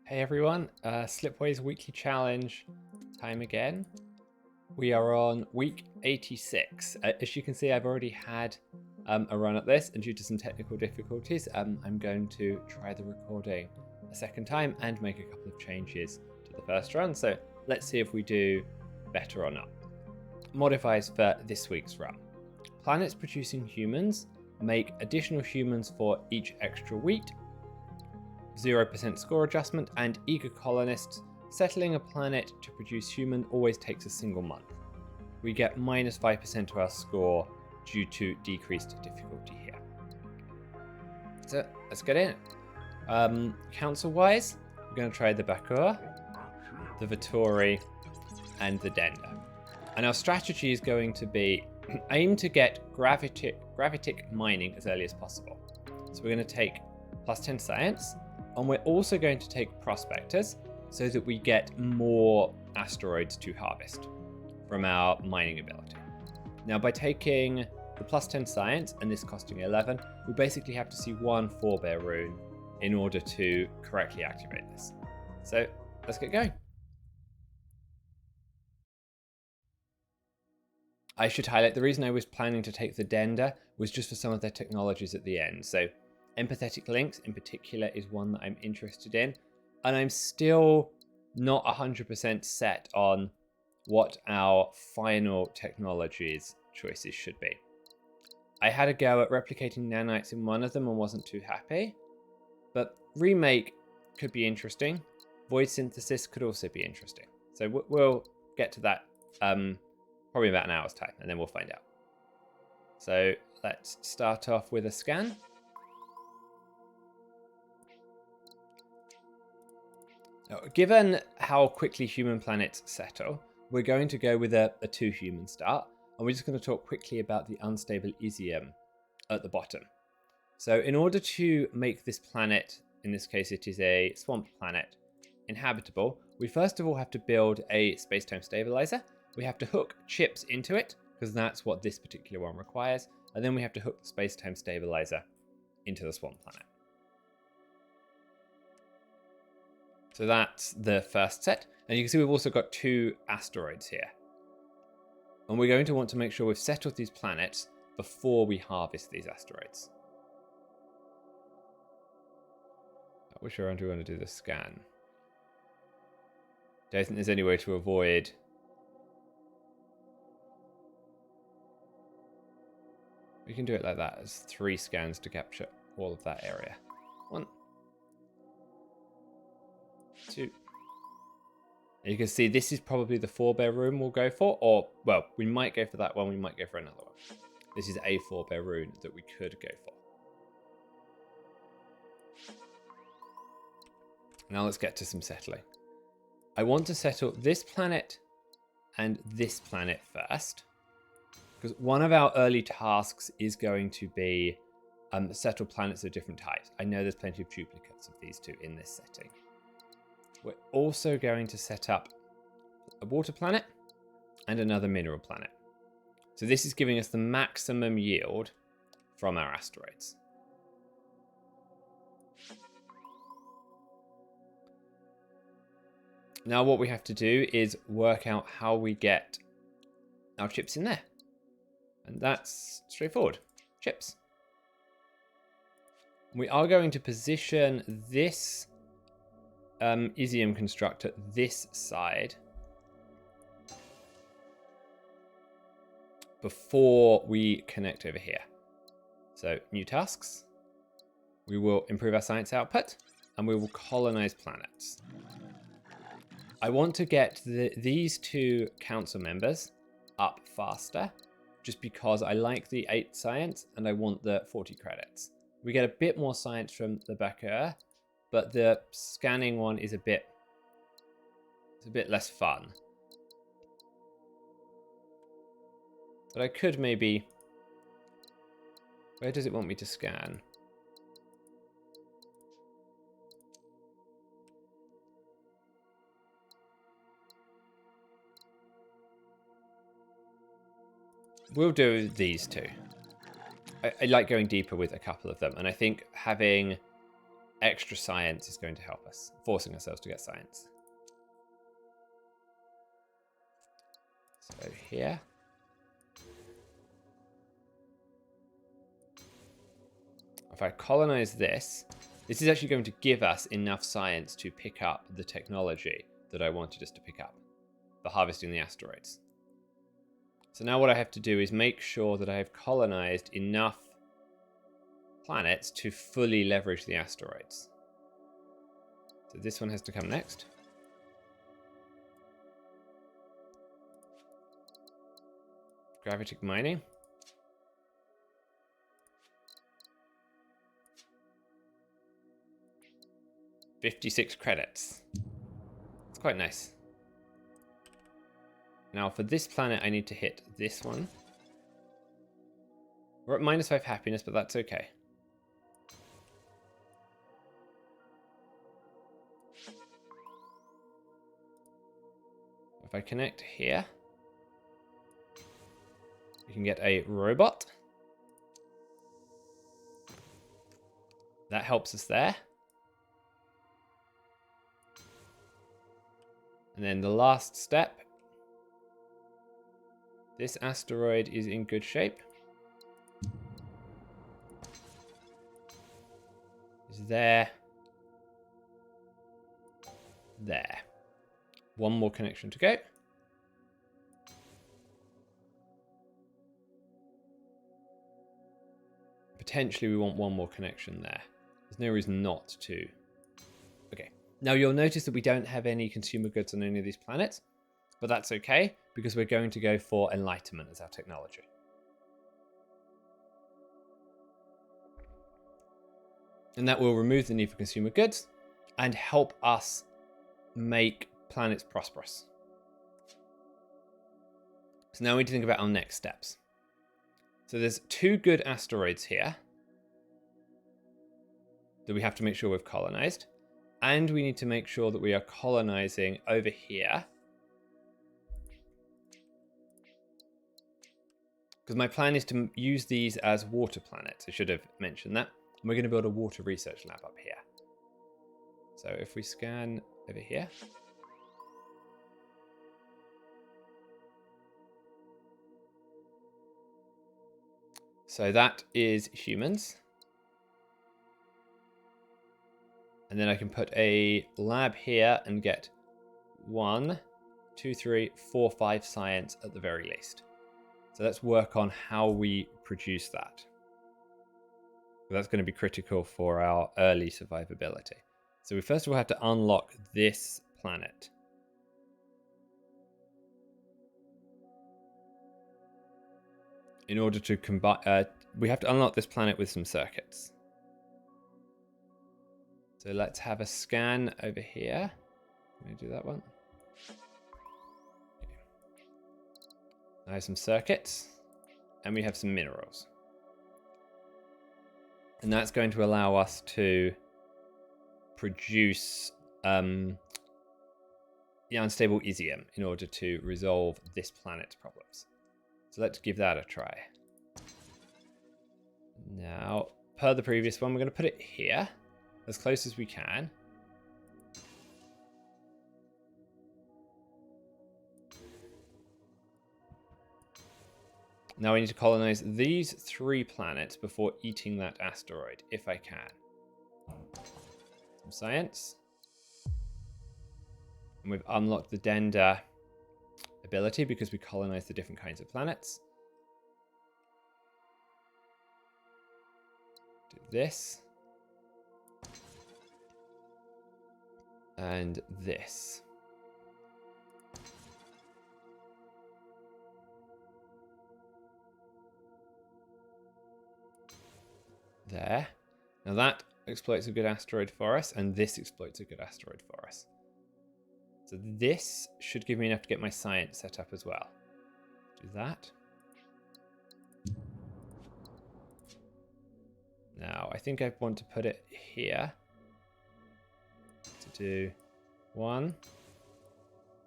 Hey everyone, Slipways weekly challenge time again. We are on week 86. As you can see, I've already had a run at this, and due to some technical difficulties, I'm going to try the recording a second time and make a couple of changes to the first run. So let's see if we do better or not. Modifiers for this week's run. Planets producing humans make additional humans for each extra week. 0% score adjustment, and eager colonists settling a planet to produce human always takes a single month. We get minus 5% to our score due to decreased difficulty here. So let's get in. Council wise, we're going to try the Bakur, the Vittori, and the Denda. And our strategy is going to be aim to get gravitic mining as early as possible. So we're going to take plus 10 science. And we're also going to take prospectors so that we get more asteroids to harvest from our mining ability. Now, by taking the plus 10 science and this costing 11, we basically have to see one forebear rune in order to correctly activate this. So let's get going. I should highlight the reason I was planning to take the Denda was just for some of their technologies at the end. So empathetic links in particular is one that I'm interested in, and I'm still not 100% set on what our final technologies choices should be. I had a go at replicating nanites in one of them and wasn't too happy, but remake could be interesting. Void synthesis could also be interesting. So we'll get to that probably about an hour's time, and then we'll find out. So let's start off with a scan. Now, given how quickly human planets settle, we're going to go with a 2 human start, and we're just going to talk quickly about the unstable Isium at the bottom. So in order to make this planet, in this case it is a swamp planet, inhabitable, we first of all have to build a space-time stabilizer. We have to hook chips into it, because that's what this particular one requires, and then we have to hook the space-time stabilizer into the swamp planet. So that's the first set. And you can see we've also got 2 asteroids here. And we're going to want to make sure we've settled these planets before we harvest these asteroids. Which round do we want to do the scan? Don't think there's any way to avoid... We can do it like that. There's 3 scans to capture all of that area. 1, 2. You can see this is probably the forebear rune we'll go for, or, well, we might go for that one, we might go for another one. This is a forebear rune that we could go for. Now let's get to some settling. I want to settle this planet and this planet first, because one of our early tasks is going to be settle planets of different types. I know there's plenty of duplicates of these 2 in this setting. We're also going to set up a water planet and another mineral planet. So this is giving us the maximum yield from our asteroids. Now what we have to do is work out how we get our chips in there. And that's straightforward. Chips. We are going to position this Isium constructor this side before we connect over here. So new tasks. We will improve our science output and we will colonize planets. I want to get these 2 council members up faster just because I like the 8 science and I want the 40 credits. We get a bit more science from the Bakur, but the scanning one is a bit less fun. But I could maybe... Where does it want me to scan? We'll do these 2. I like going deeper with a couple of them, and I think having extra science is going to help us, forcing ourselves to get science. So here. If I colonize this, this is actually going to give us enough science to pick up the technology that I wanted us to pick up, the harvesting the asteroids. So now what I have to do is make sure that I have colonized enough planets to fully leverage the asteroids. So this one has to come next. Gravitic mining. $56 credits. It's quite nice. Now for this planet, I need to hit this one. We're at -5 happiness, but that's okay. If I connect here, we can get a robot. That helps us there. And then the last step. This asteroid is in good shape. Is there. There. One more connection to go. Potentially we want one more connection there. There's no reason not to. Okay. Now you'll notice that we don't have any consumer goods on any of these planets, but that's okay because we're going to go for enlightenment as our technology. And that will remove the need for consumer goods and help us make planets prosperous. So now we need to think about our next steps. So there's 2 good asteroids here that we have to make sure we've colonized. And we need to make sure that we are colonizing over here. Because my plan is to use these as water planets. I should have mentioned that. And we're going to build a water research lab up here. So if we scan over here. So that is humans. And then I can put a lab here and get 1, 2, 3, 4, 5 science at the very least. So let's work on how we produce that. That's going to be critical for our early survivability. So we first of all have to unlock this planet. In order to combine, we have to unlock this planet with some circuits. So let's have a scan over here. Can I do that one? Okay. I have some circuits, and we have some minerals. And that's going to allow us to produce the unstable isium in order to resolve this planet's problems. So let's give that a try. Now, per the previous one, we're going to put it here, as close as we can. Now I need to colonize these 3 planets before eating that asteroid, if I can. Some science. And we've unlocked the Dender ability because we colonized the different kinds of planets. Do this. And this. There. Now that exploits a good asteroid for us, and this exploits a good asteroid for us. So this should give me enough to get my science set up as well. Do that. Now, I think I want to put it here. To do 1,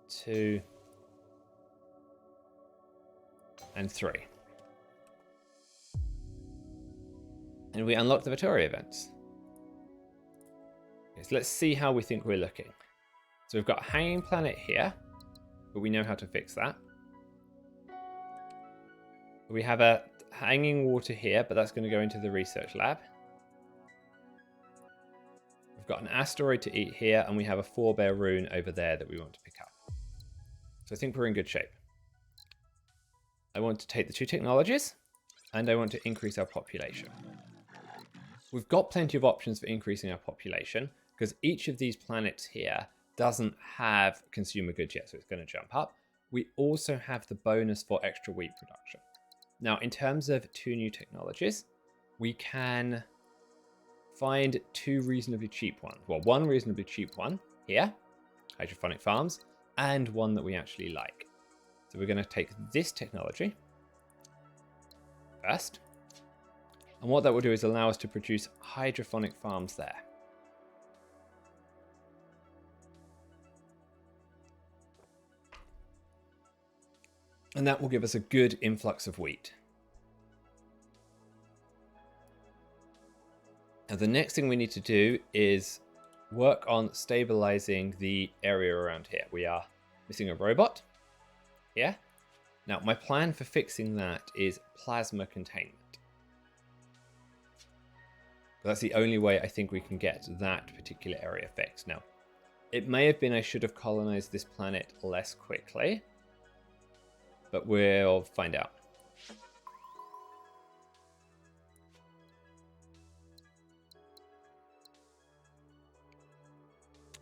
2, and 3. And we unlock the Vittoria events. Okay, so let's see how we think we're looking. So we've got a hanging planet here, but we know how to fix that. We have a hanging water here, but that's going to go into the research lab. We've got an asteroid to eat here, and we have a forebear rune over there that we want to pick up. So I think we're in good shape. I want to take the 2 technologies, and I want to increase our population. We've got plenty of options for increasing our population, because each of these planets here doesn't have consumer goods yet, so it's going to jump up. We also have the bonus for extra wheat production. Now, in terms of 2 new technologies, we can find 2 reasonably cheap ones. Well, one reasonably cheap one here, hydroponic farms, and one that we actually like. So we're going to take this technology first. And what that will do is allow us to produce hydroponic farms there. And that will give us a good influx of wheat. Now, the next thing we need to do is work on stabilizing the area around here. We are missing a robot here. Now, my plan for fixing that is plasma containment. That's the only way I think we can get that particular area fixed. Now, it may have been I should have colonized this planet less quickly, but we'll find out.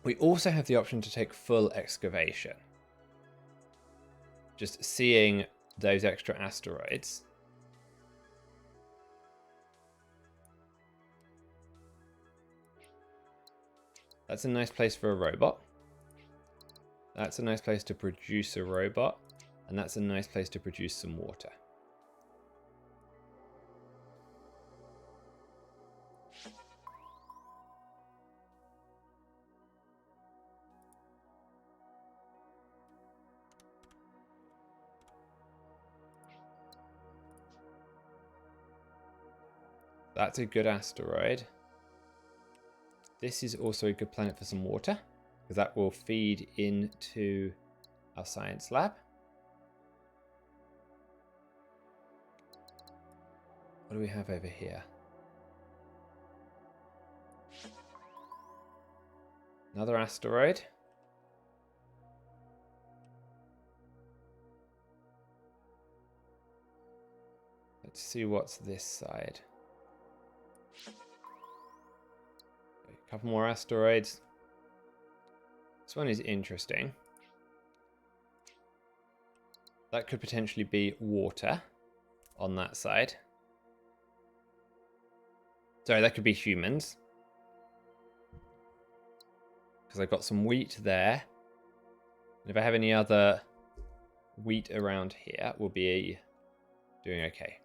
We also have the option to take full excavation. Just seeing those extra asteroids. That's a nice place for a robot. That's a nice place to produce a robot. And that's a nice place to produce some water. That's a good asteroid. This is also a good planet for some water, because that will feed into our science lab. What do we have over here? Another asteroid. Let's see what's this side. A couple more asteroids. This one is interesting. That could potentially be water on that side. Sorry, that could be humans. Because I've got some wheat there. And if I have any other wheat around here, we'll be doing okay.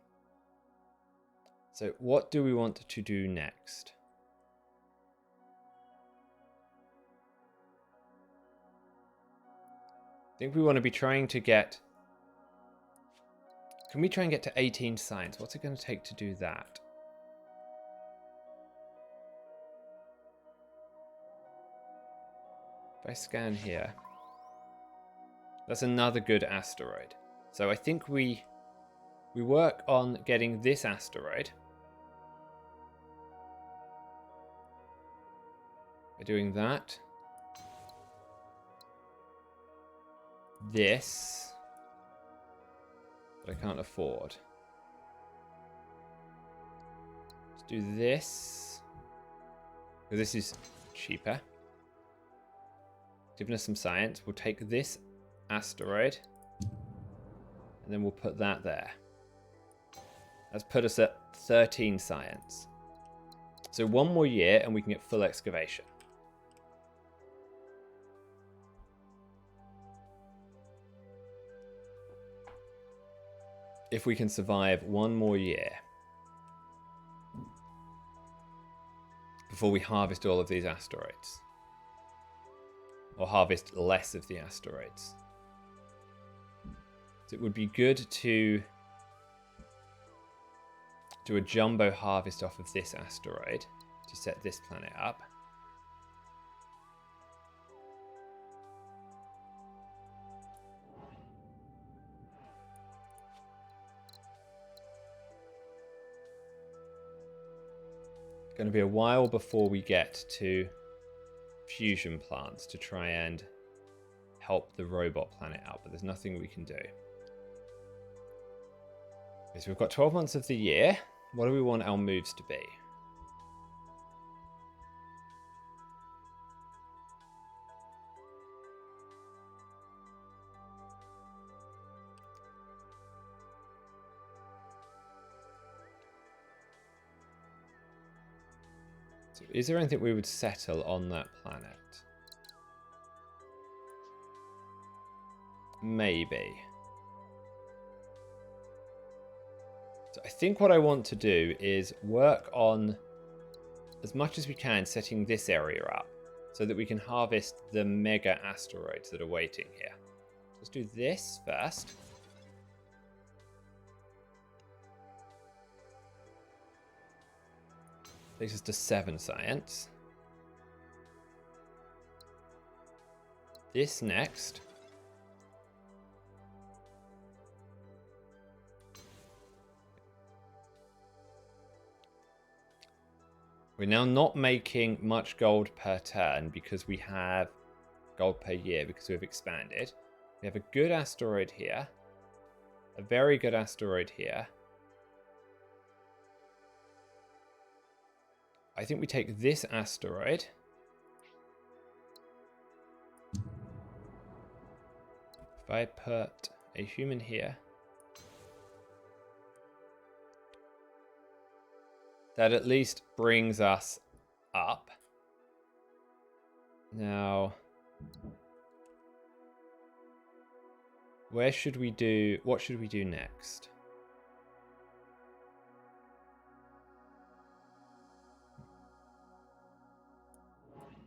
So what do we want to do next? I think we want to be trying to get... Can we try and get to 18 science? What's it going to take to do that? If I scan here, that's another good asteroid. So I think we work on getting this asteroid by doing that. This, but I can't afford. Let's do this, because this is cheaper. Giving us some science. We'll take this asteroid and then we'll put that there. That's put us at 13 science. So one more year and we can get full excavation. If we can survive one more year before we harvest all of these asteroids. Or harvest less of the asteroids. So it would be good to do a jumbo harvest off of this asteroid to set this planet up. It's going to be a while before we get to fusion plants to try and help the robot planet out, but there's nothing we can do. Okay, so we've got 12 months of the year. What do we want our moves to be? So is there anything we would settle on that planet? Maybe. So I think what I want to do is work on, as much as we can, setting this area up so that we can harvest the mega asteroids that are waiting here. Let's do this first. Takes us to 7 science. This next. We're now not making much gold per turn because we have gold per year because we've expanded. We have a good asteroid here. A very good asteroid here. I think we take this asteroid. If I put a human here. That at least brings us up. Now, where should we do, what should we do next?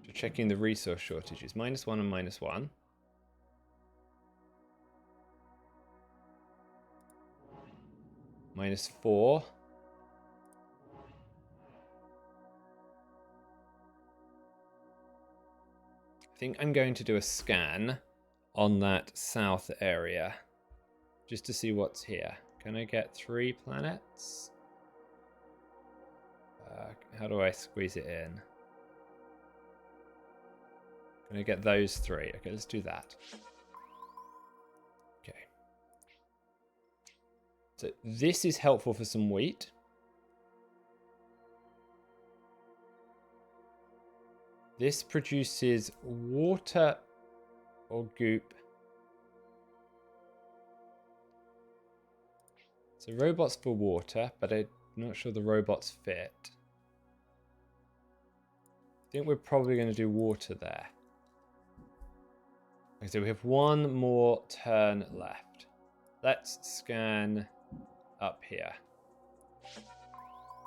So checking the resource shortages, -1 and -1. -4. I think I'm going to do a scan on that south area just to see what's here. Can I get 3 planets? How do I squeeze it in? Can I get those 3? Okay, let's do that. Okay. So this is helpful for some wheat. This produces water or goop. So robots for water, but I'm not sure the robots fit. I think we're probably going to do water there. Okay, so we have 1 more turn left. Let's scan up here.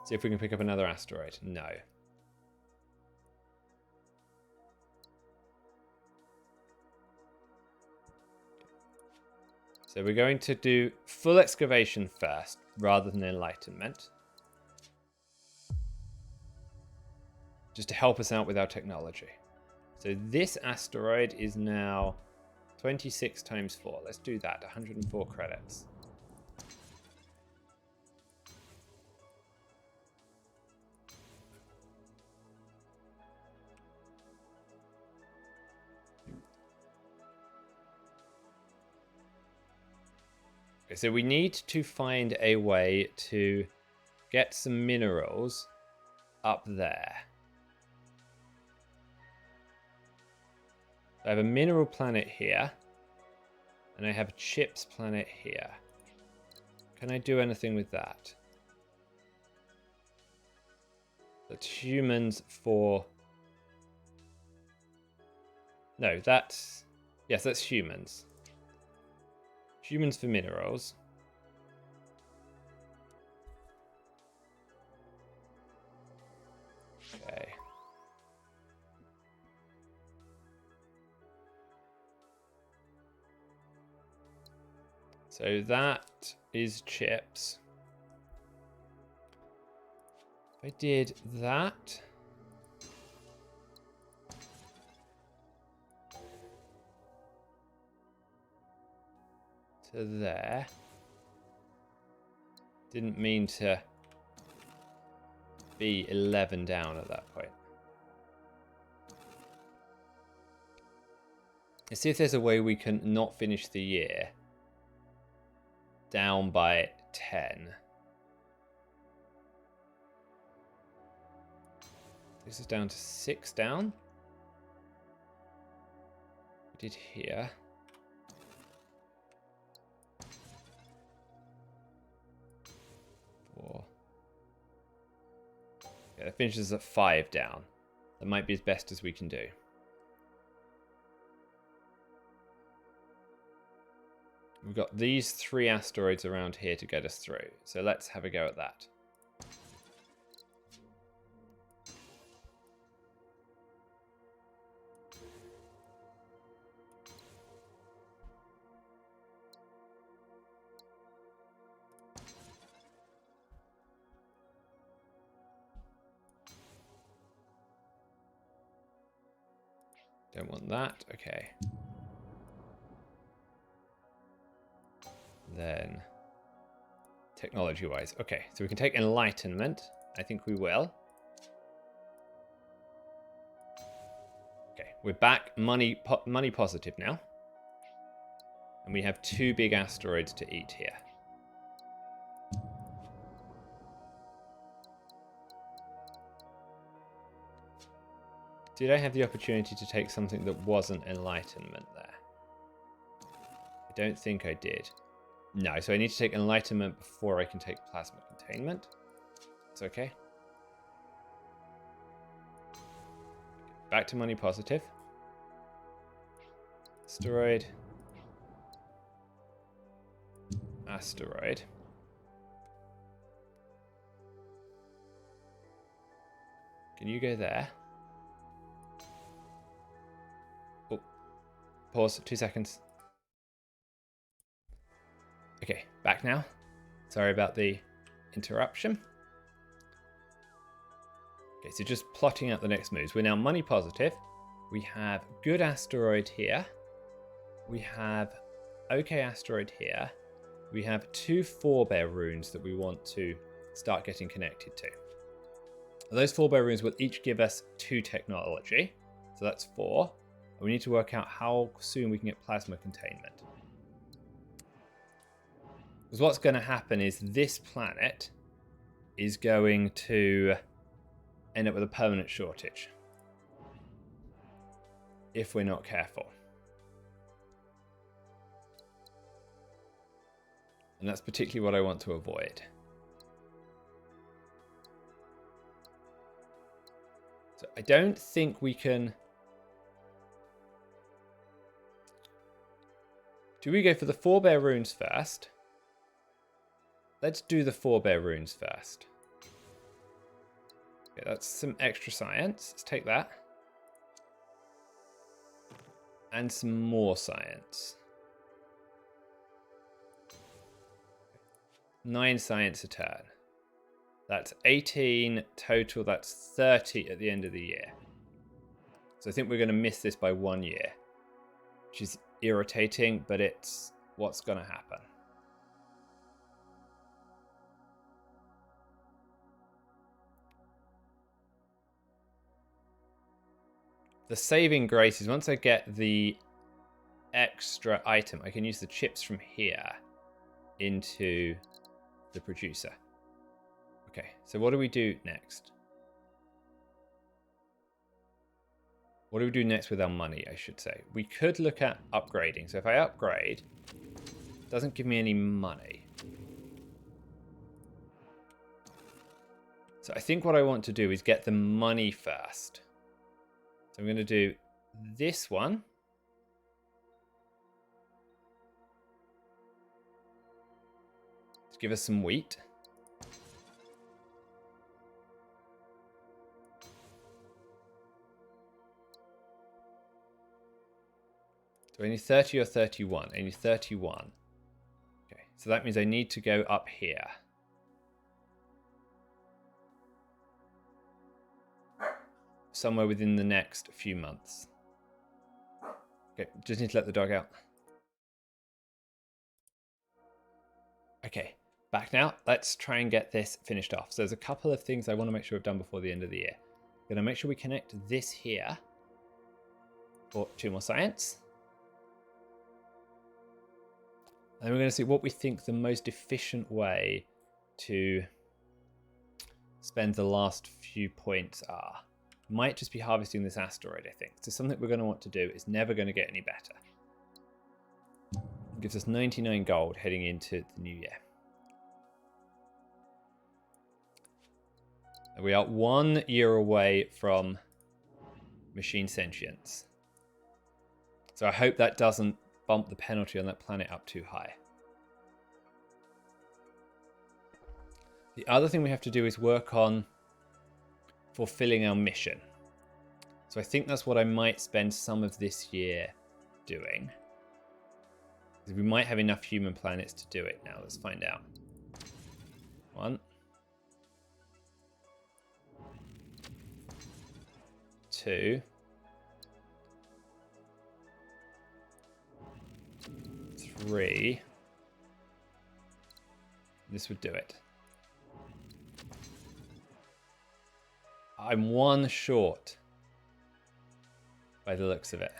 See if we can pick up another asteroid. No. So we're going to do full excavation first, rather than enlightenment. Just to help us out with our technology. So this asteroid is now 26 times 4. Let's do that, 104 credits. Okay, so we need to find a way to get some minerals up there. I have a mineral planet here, and I have a chips planet here. Can I do anything with that? That's humans for... No, that's... Yes, that's humans. Humans for minerals. Okay. So that is chips. If I did that. To there. Didn't mean to be 11 down at that point. Let's see if there's a way we can not finish the year down by 10. This is down to 6 down. We did here. Yeah, it finishes at 5 down. That might be as best as we can do. We've got these 3 asteroids around here to get us through. So let's have a go at that. Don't want that. Okay. Then, technology-wise. Okay, so we can take enlightenment. I think we will. Okay, we're back money positive now. And we have 2 big asteroids to eat here. Did I have the opportunity to take something that wasn't enlightenment there? I don't think I did. No, so I need to take enlightenment before I can take plasma containment. It's okay. Back to money positive. Asteroid. Asteroid. Can you go there? Oh, pause, 2 seconds. Okay, back now. Sorry about the interruption. Okay, so just plotting out the next moves. We're now money positive. We have good asteroid here. We have okay asteroid here. We have 2 forebear runes that we want to start getting connected to. Those forebear runes will each give us 2 technology. So that's 4. And we need to work out how soon we can get plasma containment. Because what's going to happen is this planet is going to end up with a permanent shortage if we're not careful. And that's particularly what I want to avoid. So I don't think we can... Do we go for the forebear runes first? Let's do the forebear runes first. Okay, that's some extra science. Let's take that. And some more science. 9 science a turn. That's 18 total. That's 30 at the end of the year. So I think we're going to miss this by 1 year. Which is irritating, but it's what's going to happen. The saving grace is once I get the extra item, I can use the chips from here into the producer. Okay, so what do we do next? What do we do next with our money, I should say? We could look at upgrading. So if I upgrade, it doesn't give me any money. So I think what I want to do is get the money first. So I'm going to do this one. To give us some wheat. Do I need 30 or 31? I need 31. Okay, so that means I need to go up here. Somewhere within the next few months. Okay, just need to let the dog out. Okay, back now. Let's try and get this finished off. So there's a couple of things I want to make sure we've done before the end of the year. Going to make sure we connect this here for 2 more science. And we're going to see what we think the most efficient way to spend the last few points are. Might just be harvesting this asteroid, I think. So something we're going to want to do is never going to get any better. It gives us 99 gold heading into the new year. And we are 1 year away from machine sentience. So I hope that doesn't bump the penalty on that planet up too high. The other thing we have to do is work on fulfilling our mission. So I think that's what I might spend some of this year doing. Because we might have enough human planets to do it now. Let's find out. 1. 2. 3. This would do it. I'm 1 short by the looks of it.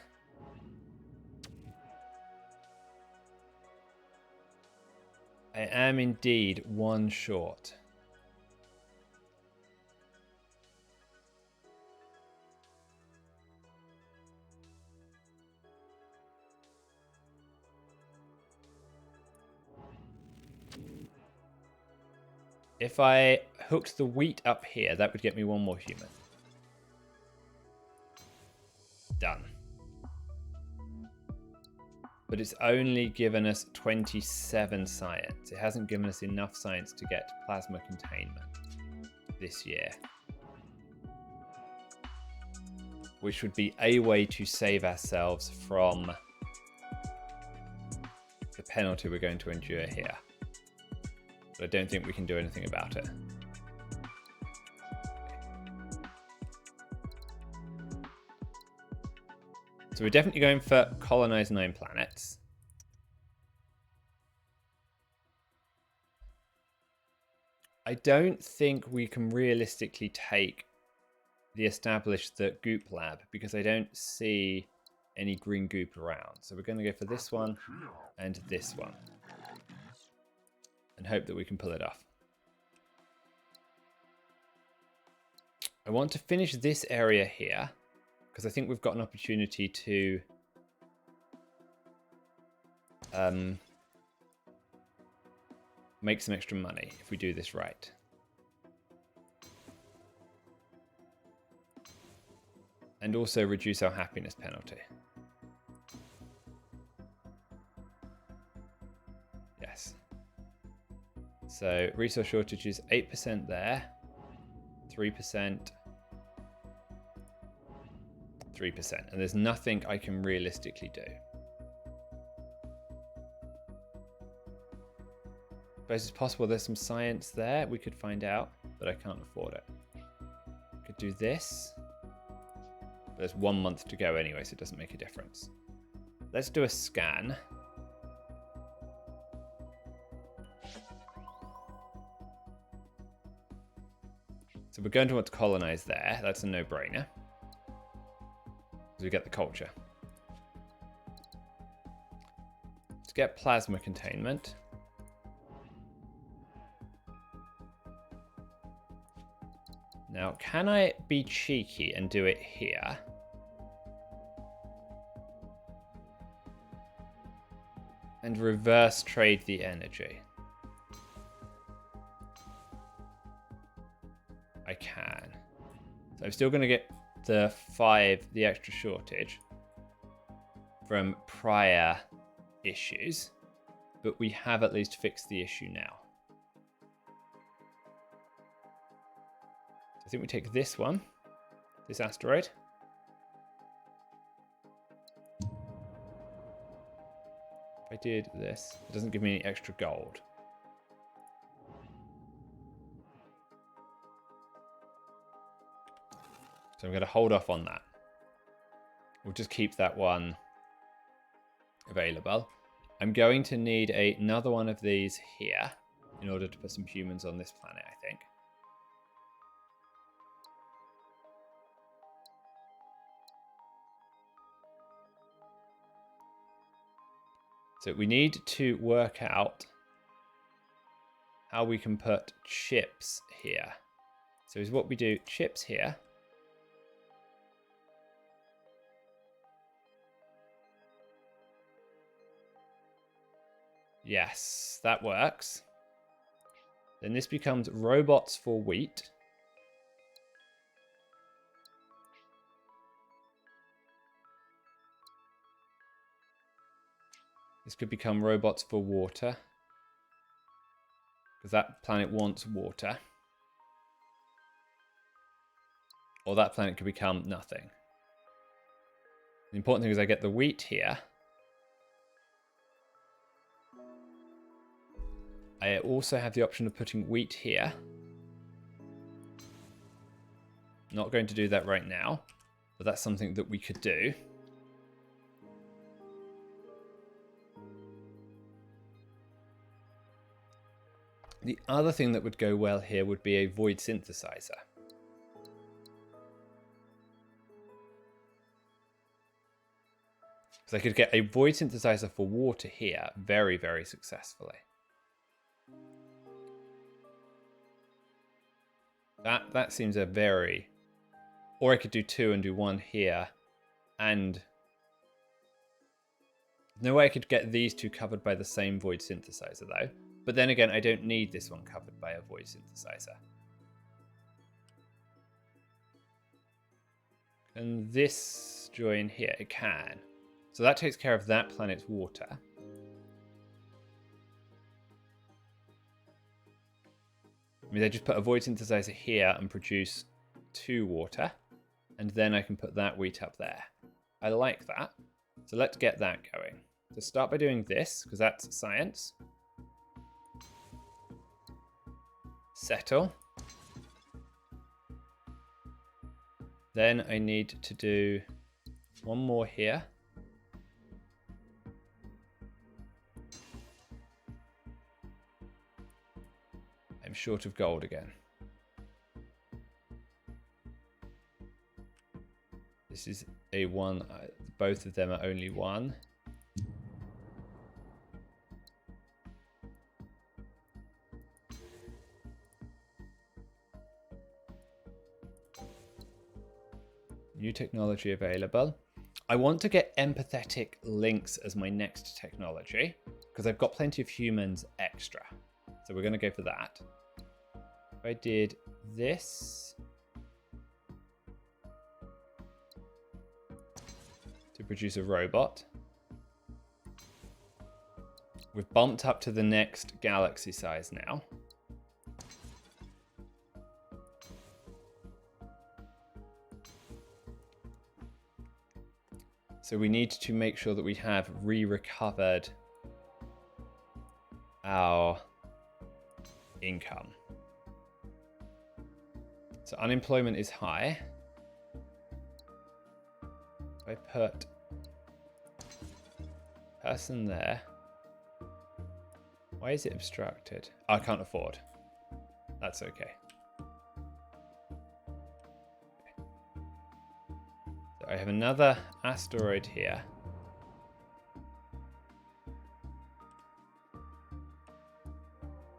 I am indeed 1 short. If I hooked the wheat up here, that would get me 1 more human. Done. But it's only given us 27 science. It hasn't given us enough science to get plasma containment this year. Which would be a way to save ourselves from the penalty we're going to endure here. But I don't think we can do anything about it. So we're definitely going for colonize 9 planets. I don't think we can realistically take the established goop lab because I don't see any green goop around. So we're going to go for this one and this one. And hope that we can pull it off. I want to finish this area here because I think we've got an opportunity to make some extra money if we do this right. And also reduce our happiness penalty. Yes. So resource shortage is 8% there, 3%, 3%, and there's nothing I can realistically do. But it's possible there's some science there we could find out, but I can't afford it. Could do this, but there's 1 month to go anyway, so it doesn't make a difference. Let's do a scan. So we're going to want to colonize there. That's a no-brainer. Because we get the culture. To get plasma containment. Now, can I be cheeky and do it here? And reverse trade the energy. I can. So I'm still going to get the extra shortage from prior issues, but we have at least fixed the issue now. So I think we take this one, this asteroid. If I did this, it doesn't give me any extra gold. So I'm going to hold off on that. We'll just keep that one available. I'm going to need another one of these here. in order to put some humans on this planet, I think. So we need to work out how we can put chips here. So is what we do, chips here. Yes, that works. Then this becomes robots for wheat. This could become robots for water, because that planet wants water. Or that planet could become nothing. The important thing is I get the wheat here. I also have the option of putting wheat here. Not going to do that right now, but that's something that we could do. The other thing that would go well here would be a void synthesizer. So I could get a void synthesizer for water here very, very successfully. That seems a very... Or I could do two and do one here. And... No way I could get these two covered by the same void synthesizer though. But then again, I don't need this one covered by a void synthesizer. And this join here, it can. So that takes care of that planet's water. I mean, I just put a void synthesizer here and produce 2 water. And then I can put that wheat up there. I like that. So let's get that going. So start by doing this, because that's science. Settle. Then I need to do one more here. I'm short of gold again. This is a 1. Both of them are only 1. New technology available. I want to get empathetic links as my next technology because I've got plenty of humans extra. So we're going to go for that. If I did this to produce a robot, we've bumped up to the next galaxy size now. So we need to make sure that we have recovered our income. So unemployment is high. If I put person there, why is it obstructed? I can't afford. That's okay. I have another asteroid here.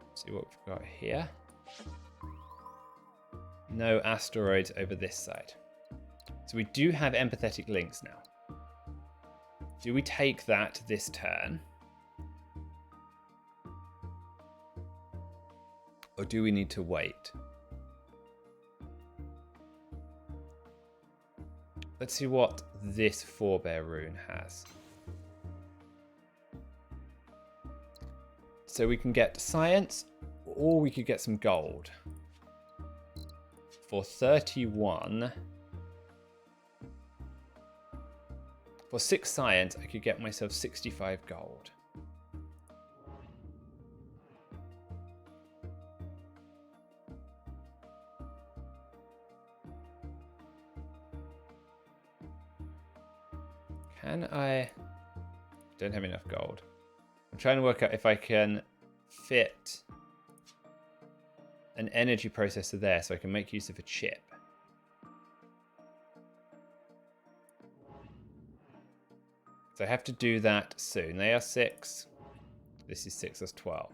Let's see what we've got here. No asteroids over this side. So we do have empathetic links now. Do we take that this turn? Or do we need to wait? Let's see what this forebear rune has. So we can get science, or we could get some gold. For 31. For 6 science, I could get myself 65 gold. Can I... Don't have enough gold. I'm trying to work out if I can fit an energy processor there so I can make use of a chip. So I have to do that soon. They are 6. This is 6, that's 12.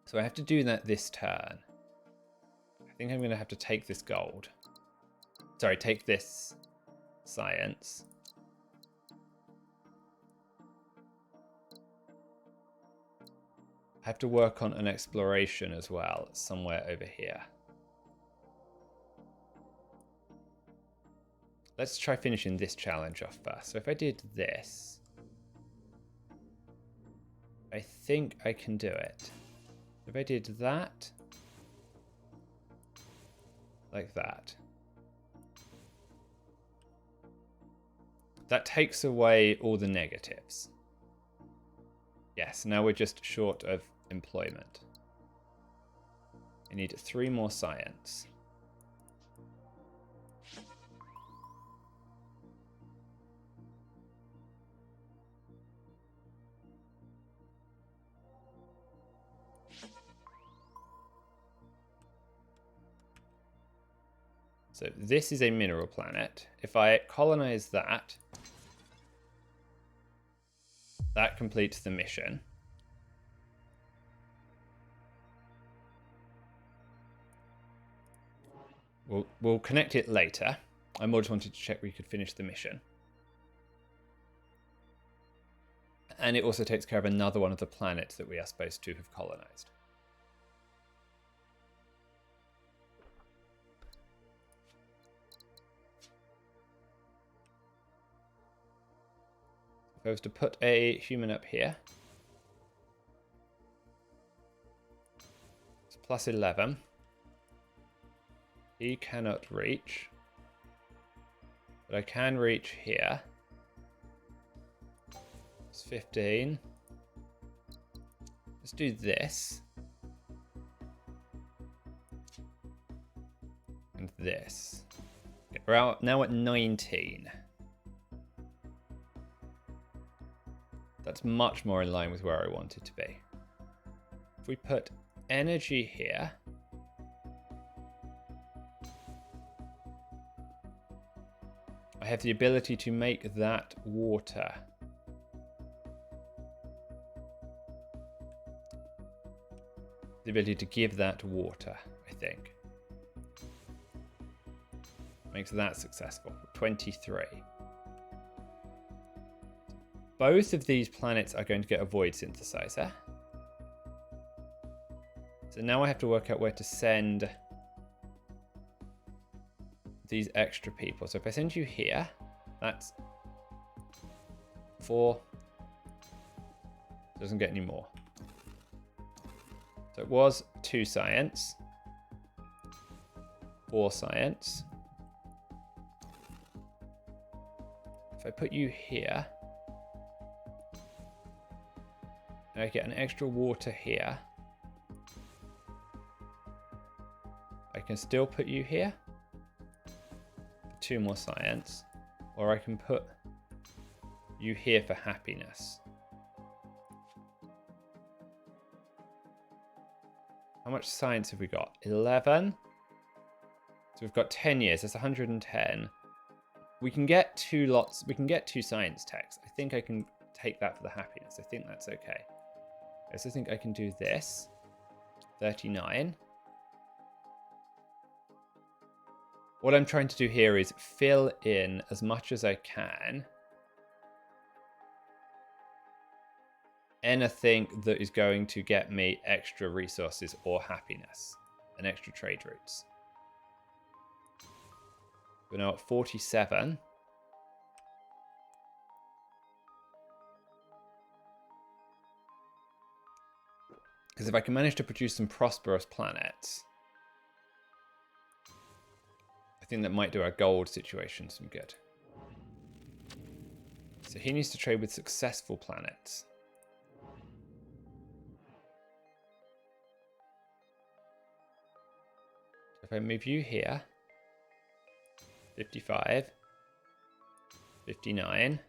So I have to do that this turn. I think I'm going to have to take this gold. Sorry, take this science. I have to work on an exploration as well, somewhere over here. Let's try finishing this challenge off first. So if I did this, I think I can do it. If I did that, like that, that takes away all the negatives. Yes, now we're just short of employment. I need 3 more science. So this is a mineral planet. If I colonize that, that completes the mission. We'll connect it later. I more just wanted to check we could finish the mission. And it also takes care of another one of the planets that we are supposed to have colonized. If I was to put a human up here, it's plus 11. He cannot reach, but I can reach here. It's 15. Let's do this. And this. Okay, we're now at 19. That's much more in line with where I want it to be. If we put energy here, I have the ability to make that water. The ability to give that water, I think. Makes that successful. 23. Both of these planets are going to get a void synthesizer. So now I have to work out where to send these extra people. So if I send you here, that's 4. Doesn't get any more. So it was 2 science, 4 science. If I put you here, and I get an extra water here, I can still put you here. 2 more science, or I can put you here for happiness. How much science have we got? 11. So we've got 10 years. That's 110. We can get 2 lots. We can get 2 science techs. I think I can take that for the happiness. I think that's okay. I also think I can do this. 39. What I'm trying to do here is fill in as much as I can anything that is going to get me extra resources or happiness and extra trade routes. We're now at 47. Because if I can manage to produce some prosperous planets, I think that might do our gold situation some good. So he needs to trade with successful planets. If I move you here, 55, 59.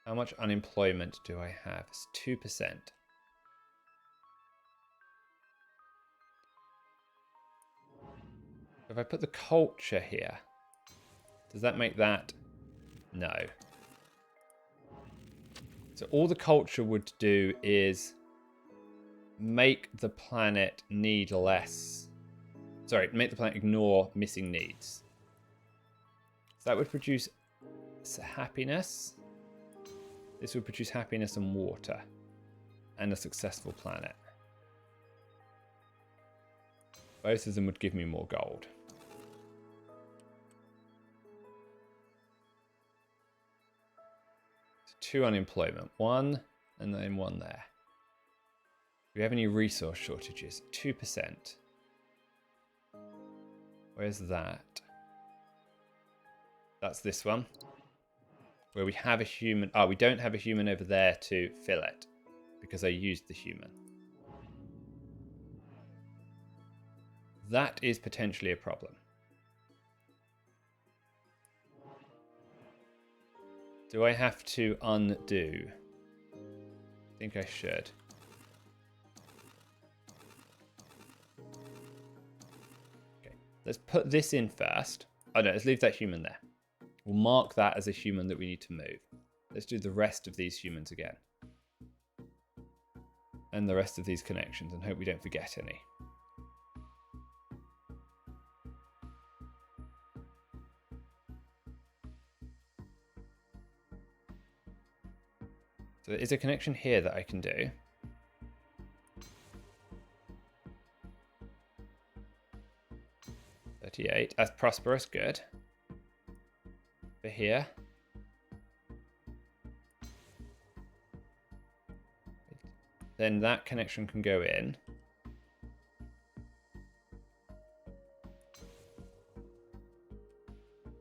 How much unemployment do I have? It's 2%. If I put the culture here, does that make that? No. So all the culture would do is make the planet need less. Sorry, make the planet ignore missing needs. So that would produce happiness. This would produce happiness and water. And a successful planet. Both of them would give me more gold. So 2 unemployment. 1 and then 1 there. Do we have any resource shortages? 2%. Where's that? That's this one. Where we have a human. Oh, we don't have a human over there to fill it. Because I used the human. That is potentially a problem. Do I have to undo? I think I should. Okay, let's put this in first. Oh no, let's leave that human there. We'll mark that as a human that we need to move. Let's do the rest of these humans again. And the rest of these connections, and hope we don't forget any. So there is a connection here that I can do. $38. That's prosperous, good. For here. Then that connection can go in.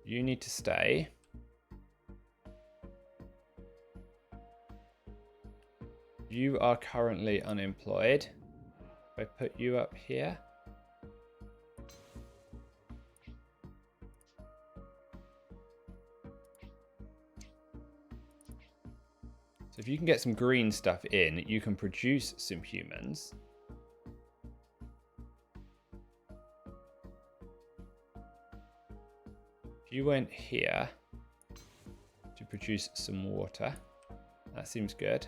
You need to stay. You are currently unemployed. If I put you up here. So if you can get some green stuff in, you can produce some humans. If you went here to produce some water, that seems good.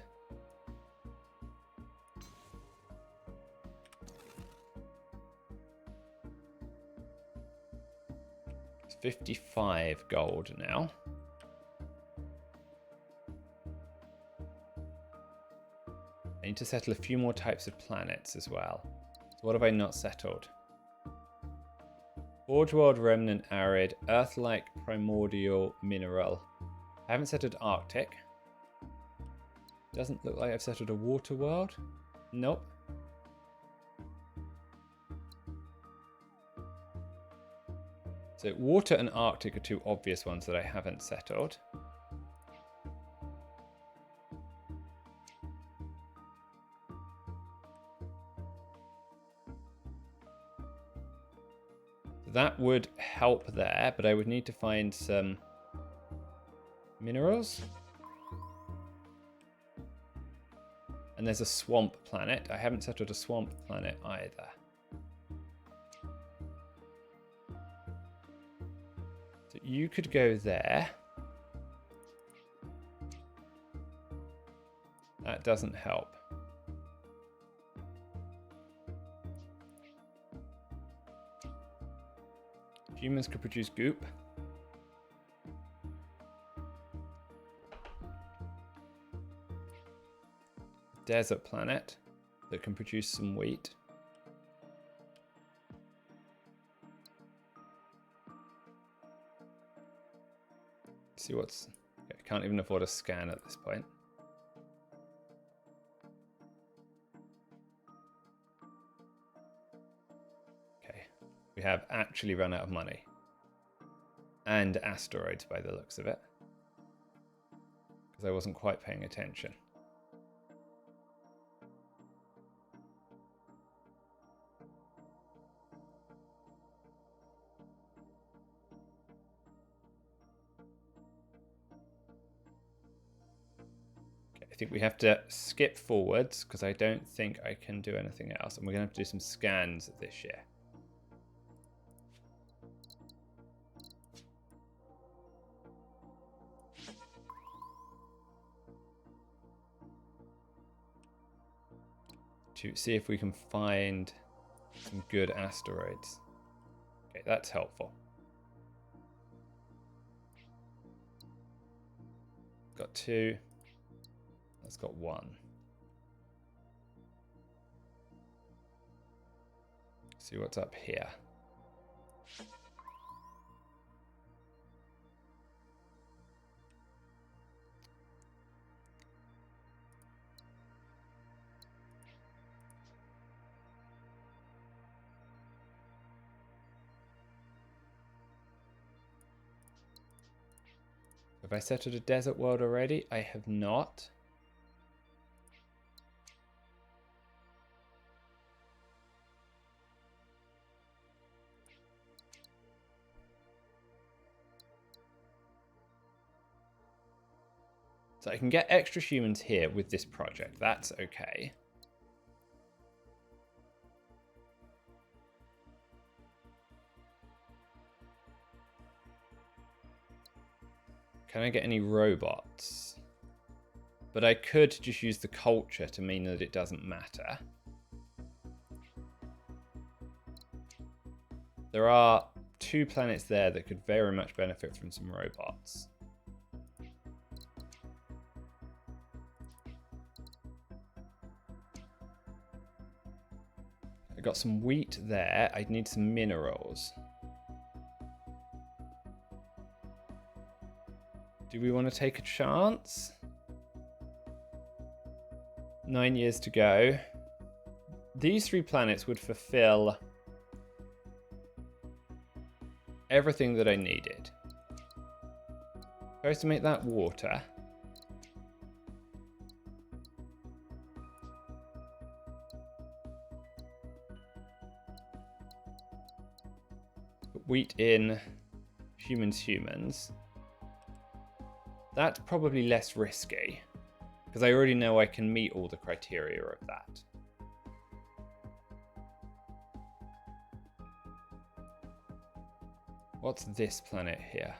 It's 55 gold now. I need to settle a few more types of planets as well. So what have I not settled? Forge World, Remnant, Arid, Earth-like, Primordial, Mineral. I haven't settled Arctic. Doesn't look like I've settled a Water World. Nope. So Water and Arctic are 2 obvious ones that I haven't settled. That would help there, but I would need to find some minerals. And there's a swamp planet. I haven't settled a swamp planet either. So you could go there. That doesn't help. Humans could produce goop. Desert planet that can produce some wheat. Let's see what's... I can't even afford a scan at this point. We have actually run out of money. And asteroids by the looks of it. Because I wasn't quite paying attention. Okay, I think we have to skip forwards because I don't think I can do anything else. And we're going to have to do some scans this year. to see if we can find some good asteroids. Okay, that's helpful. Got 2. That's got 1. See what's up here. Have I settled a desert world already? I have not. So I can get extra humans here with this project. That's okay. Can I get any robots? But I could just use the culture to mean that it doesn't matter. There are 2 planets there that could very much benefit from some robots. I got some wheat there. I need some minerals. Do we want to take a chance? 9 years to go. These 3 planets would fulfill everything that I needed. Supposed to make that water. Put wheat in, humans. That's probably less risky, because I already know I can meet all the criteria of that. What's this planet here?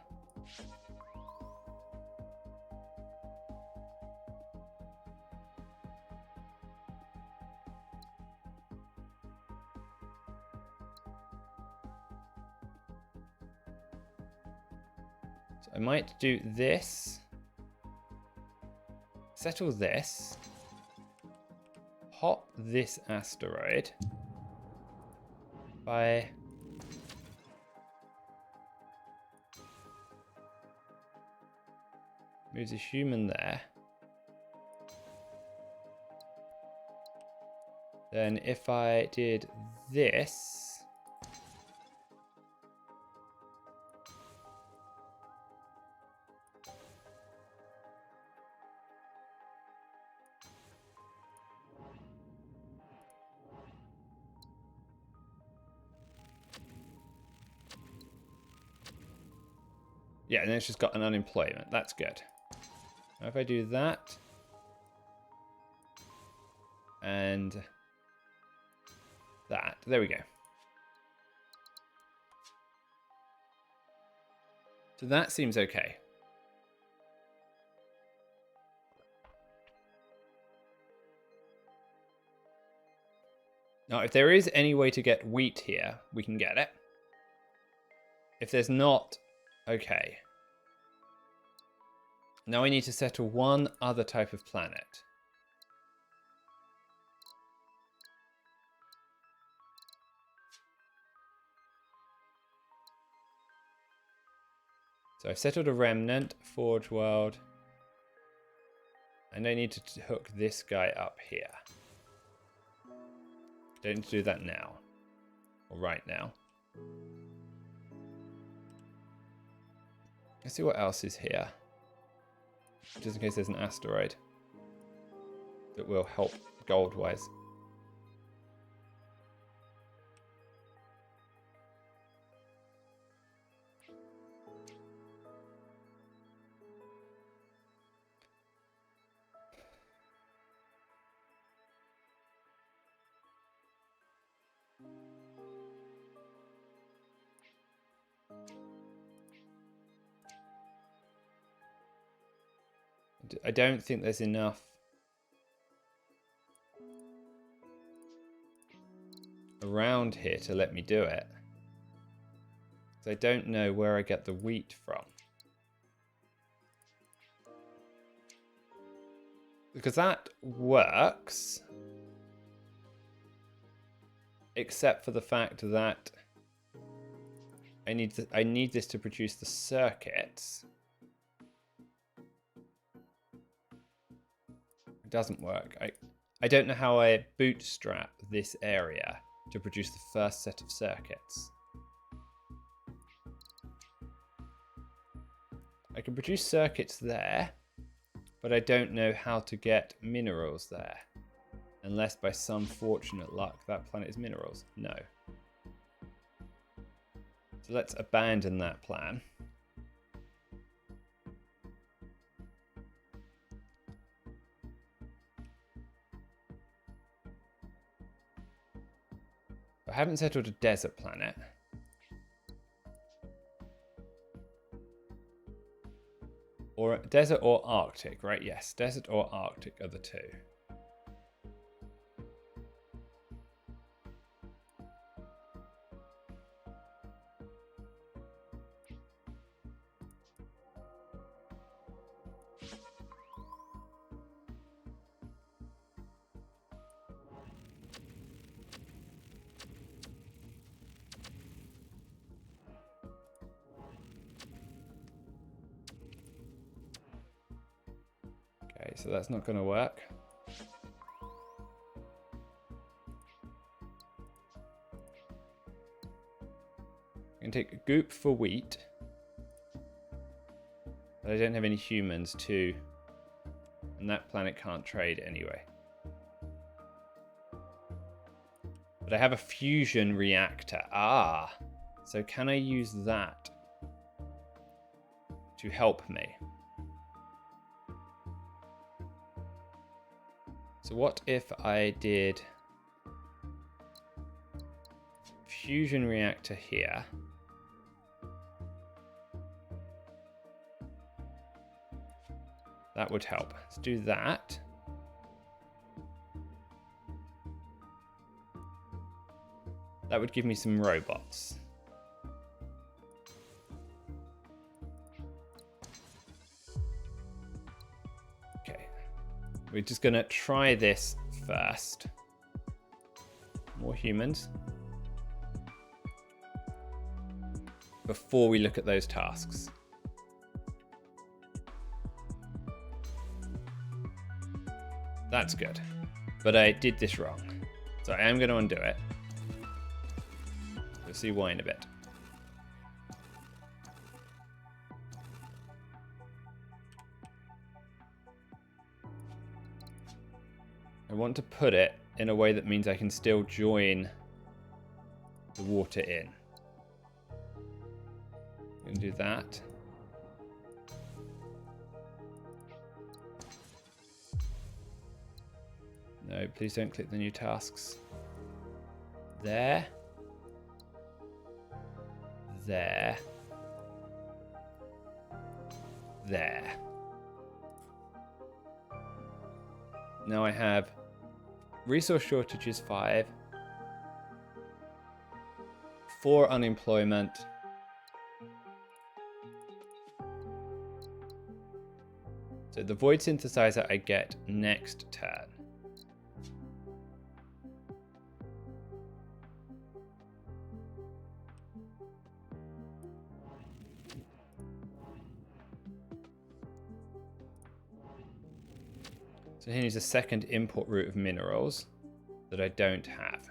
So I might do this. Settle this. Pop this asteroid. By moves a human there. Then if I did this, yeah, and then it's just got an unemployment. That's good. Now if I do that, and that, there we go. So that seems okay. Now, if there is any way to get wheat here, we can get it. If there's not, okay. Now I need to settle one other type of planet. So I've settled a remnant, Forge World. And I need to hook this guy up here. Don't need to do that now. Or right now. Let's see what else is here. Just in case there's an asteroid that will help gold-wise. I don't think there's enough around here to let me do it. So I don't know where I get the wheat from. Because that works, except for the fact that I need this to produce the circuits. It doesn't work. I don't know how I bootstrap this area to produce the first set of circuits. I can produce circuits there, but I don't know how to get minerals there. Unless by some fortunate luck that planet is minerals. No. So let's abandon that plan. I haven't settled a desert planet. Or desert or Arctic, right? Yes, desert or Arctic are the two. Okay, so that's not going to work. I can take a goop for wheat. But I don't have any humans too. And that planet can't trade anyway. But I have a fusion reactor. Ah, so can I use that to help me? So what if I did fusion reactor here? That would help. Let's do that. That would give me some robots. Okay. We're just going to try this first. More humans. Before we look at those tasks. That's good. But I did this wrong. So I am going to undo it. You'll see why in a bit. I want to put it in a way that means I can still join the water in. I'm going to do that. No, please don't click the new tasks. There. There. There. Now I have resource shortages 5, 4 unemployment, so the void synthesizer I get next turn. So here's a second import route of minerals that I don't have.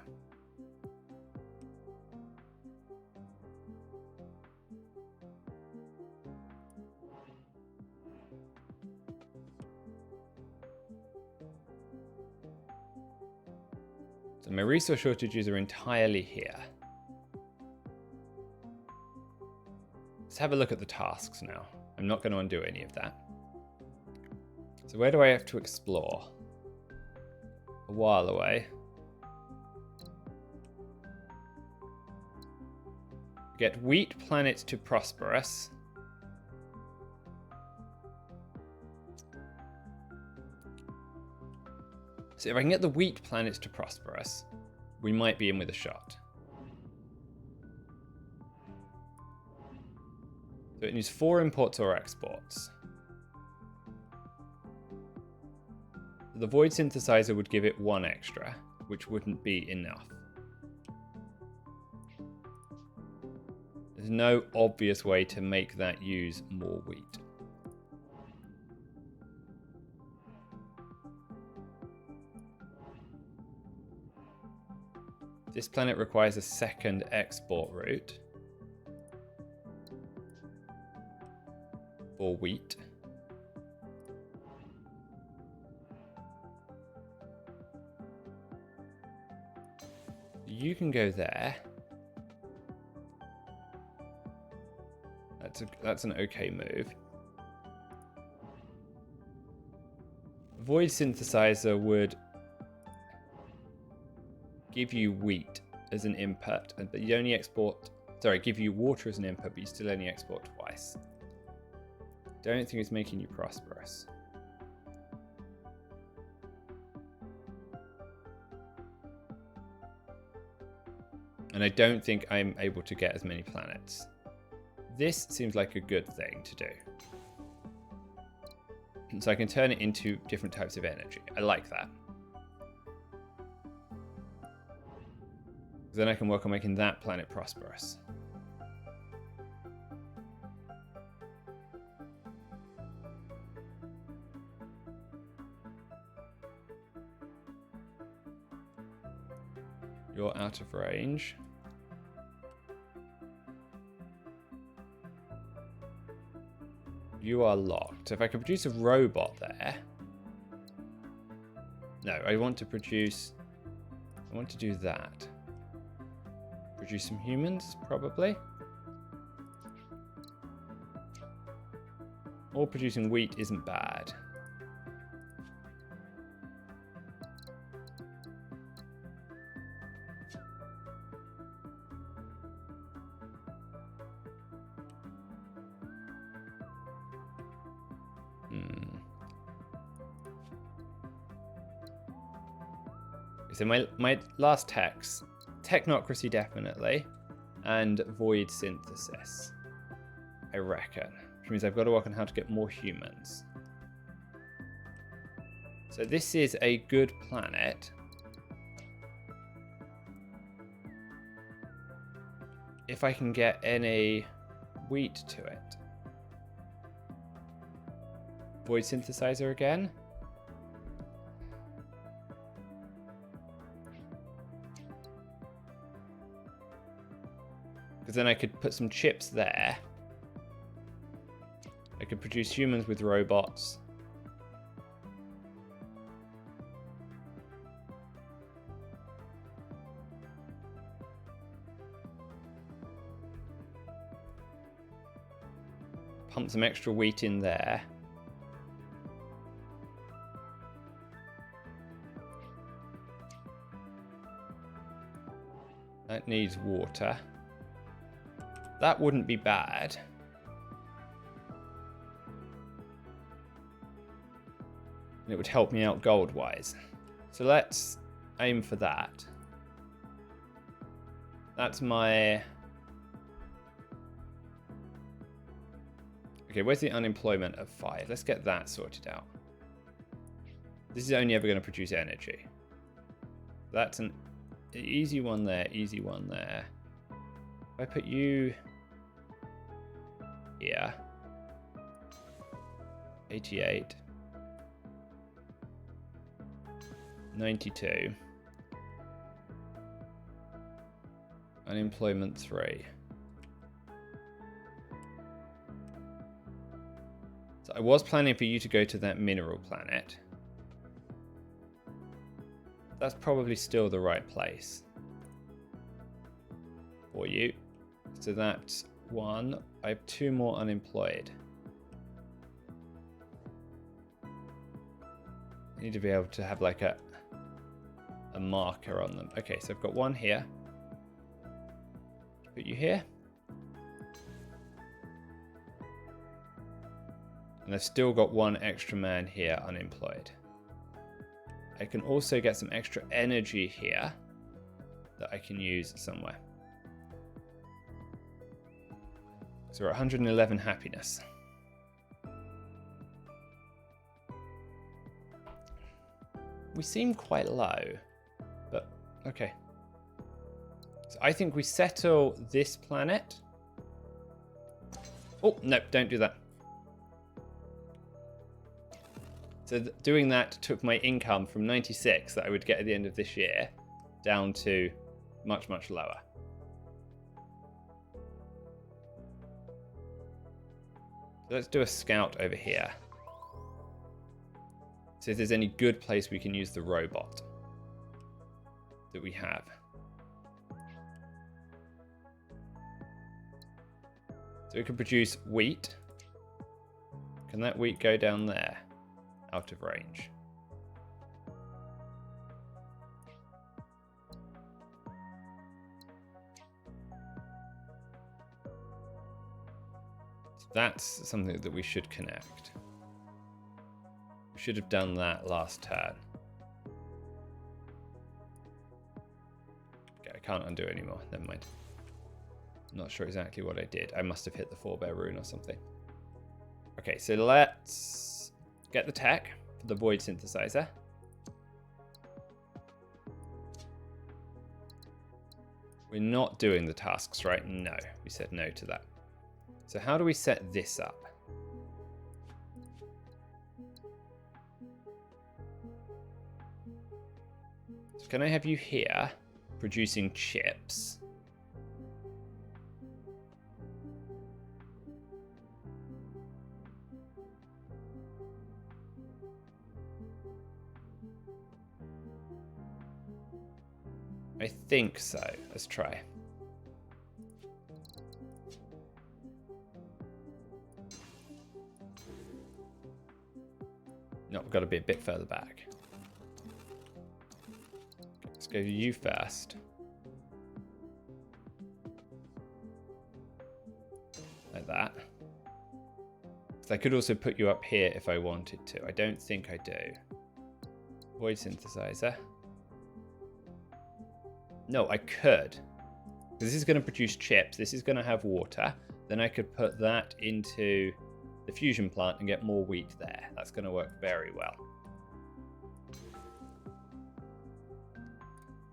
So my resource shortages are entirely here. Let's have a look at the tasks now. I'm not going to undo any of that. So where do I have to explore? A while away. Get wheat planets to prosperous. So if I can get the wheat planets to prosperous, we might be in with a shot. So it needs 4 imports or exports. The void synthesizer would give it 1 extra, which wouldn't be enough. There's no obvious way to make that use more wheat. This planet requires a second export route for wheat. You can go there. That's an okay move. Void synthesizer would give you wheat as an input, but you only export. Sorry, give you water as an input, but you still only export twice. Don't think it's making you prosperous. And I don't think I'm able to get as many planets. This seems like a good thing to do. So I can turn it into different types of energy. I like that. Then I can work on making that planet prosperous. You're out of range. You are locked. So if I can produce a robot there. No, I want to do that. Produce some humans, probably. Or producing wheat isn't bad. So my last techs, technocracy definitely, and void synthesis, I reckon. Which means I've got to work on how to get more humans. So this is a good planet. If I can get any wheat to it. Void synthesizer again. Because then I could put some chips there. I could produce humans with robots. Pump some extra wheat in there. That needs water. That wouldn't be bad. And it would help me out gold-wise. So let's aim for that. That's my... Okay, where's the unemployment of 5? Let's get that sorted out. This is only ever going to produce energy. That's an easy one there, easy one there. If I put you here, 88, 92, unemployment 3. So I was planning for you to go to that mineral planet. That's probably still the right place for you. So that's 1. I have 2 more unemployed. I need to be able to have like a marker on them. Okay, so I've got 1 here. Put you here. And I've still got 1 extra man here unemployed. I can also get some extra energy here. that I can use somewhere. So we're at 111 happiness. We seem quite low, but okay. So I think we settle this planet. Oh, no, don't do that. So doing that took my income from 96 that I would get at the end of this year down to much, much lower. So let's do a scout over here. See if there's any good place we can use the robot that we have. So we can produce wheat. Can that wheat go down there? Out of range. So that's something that we should connect. We should have done that last turn. Okay, I can't undo anymore. Never mind. I'm not sure exactly what I did. I must have hit the 4-bear rune or something. Okay, so let's get the tech for the void synthesizer. We're not doing the tasks, right? No, we said no to that. So how do we set this up? So can I have you here producing chips? I think so. Let's try. No, we've got to be a bit further back. Okay, let's go to you first. Like that. So I could also put you up here if I wanted to. I don't think I do. Void synthesizer. No, I could. This is going to produce chips. This is going to have water. Then I could put that into the fusion plant and get more wheat there. That's going to work very well.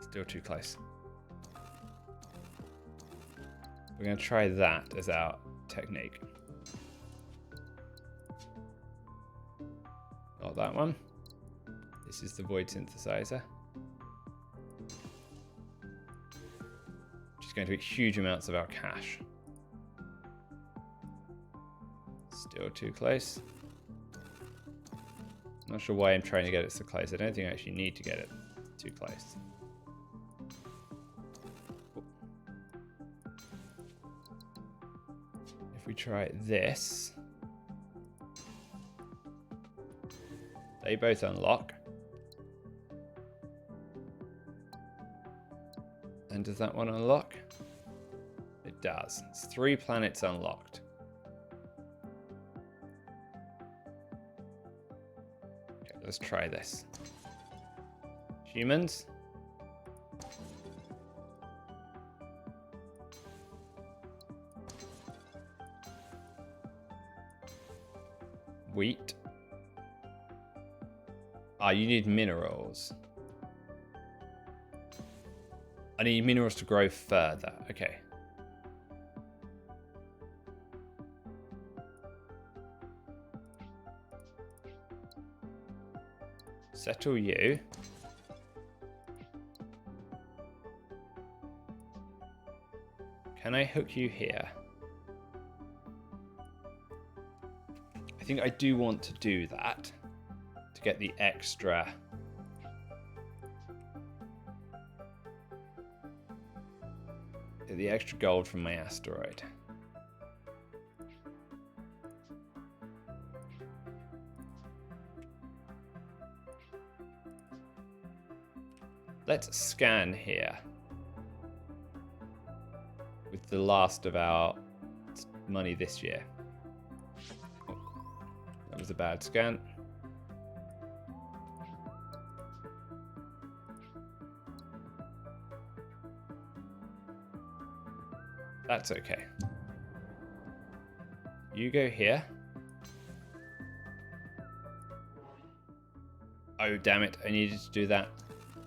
Still too close. We're going to try that as our technique. Not that one. This is the void synthesizer. Going to eat huge amounts of our cash. Still too close. Not sure why I'm trying to get it so close. I don't think I actually need to get it too close. If we try this, they both unlock. And does that one unlock? It does. It's 3 planets unlocked. Okay, let's try this. Humans. Wheat. Ah, you need minerals. I need minerals to grow further. Okay. Settle you. Can I hook you here? I think I do want to do that to get the extra. The extra gold from my asteroid. Let's scan here with the last of our money this year. Oh, that was a bad scan. That's okay. You go here. Oh, damn it. I needed to do that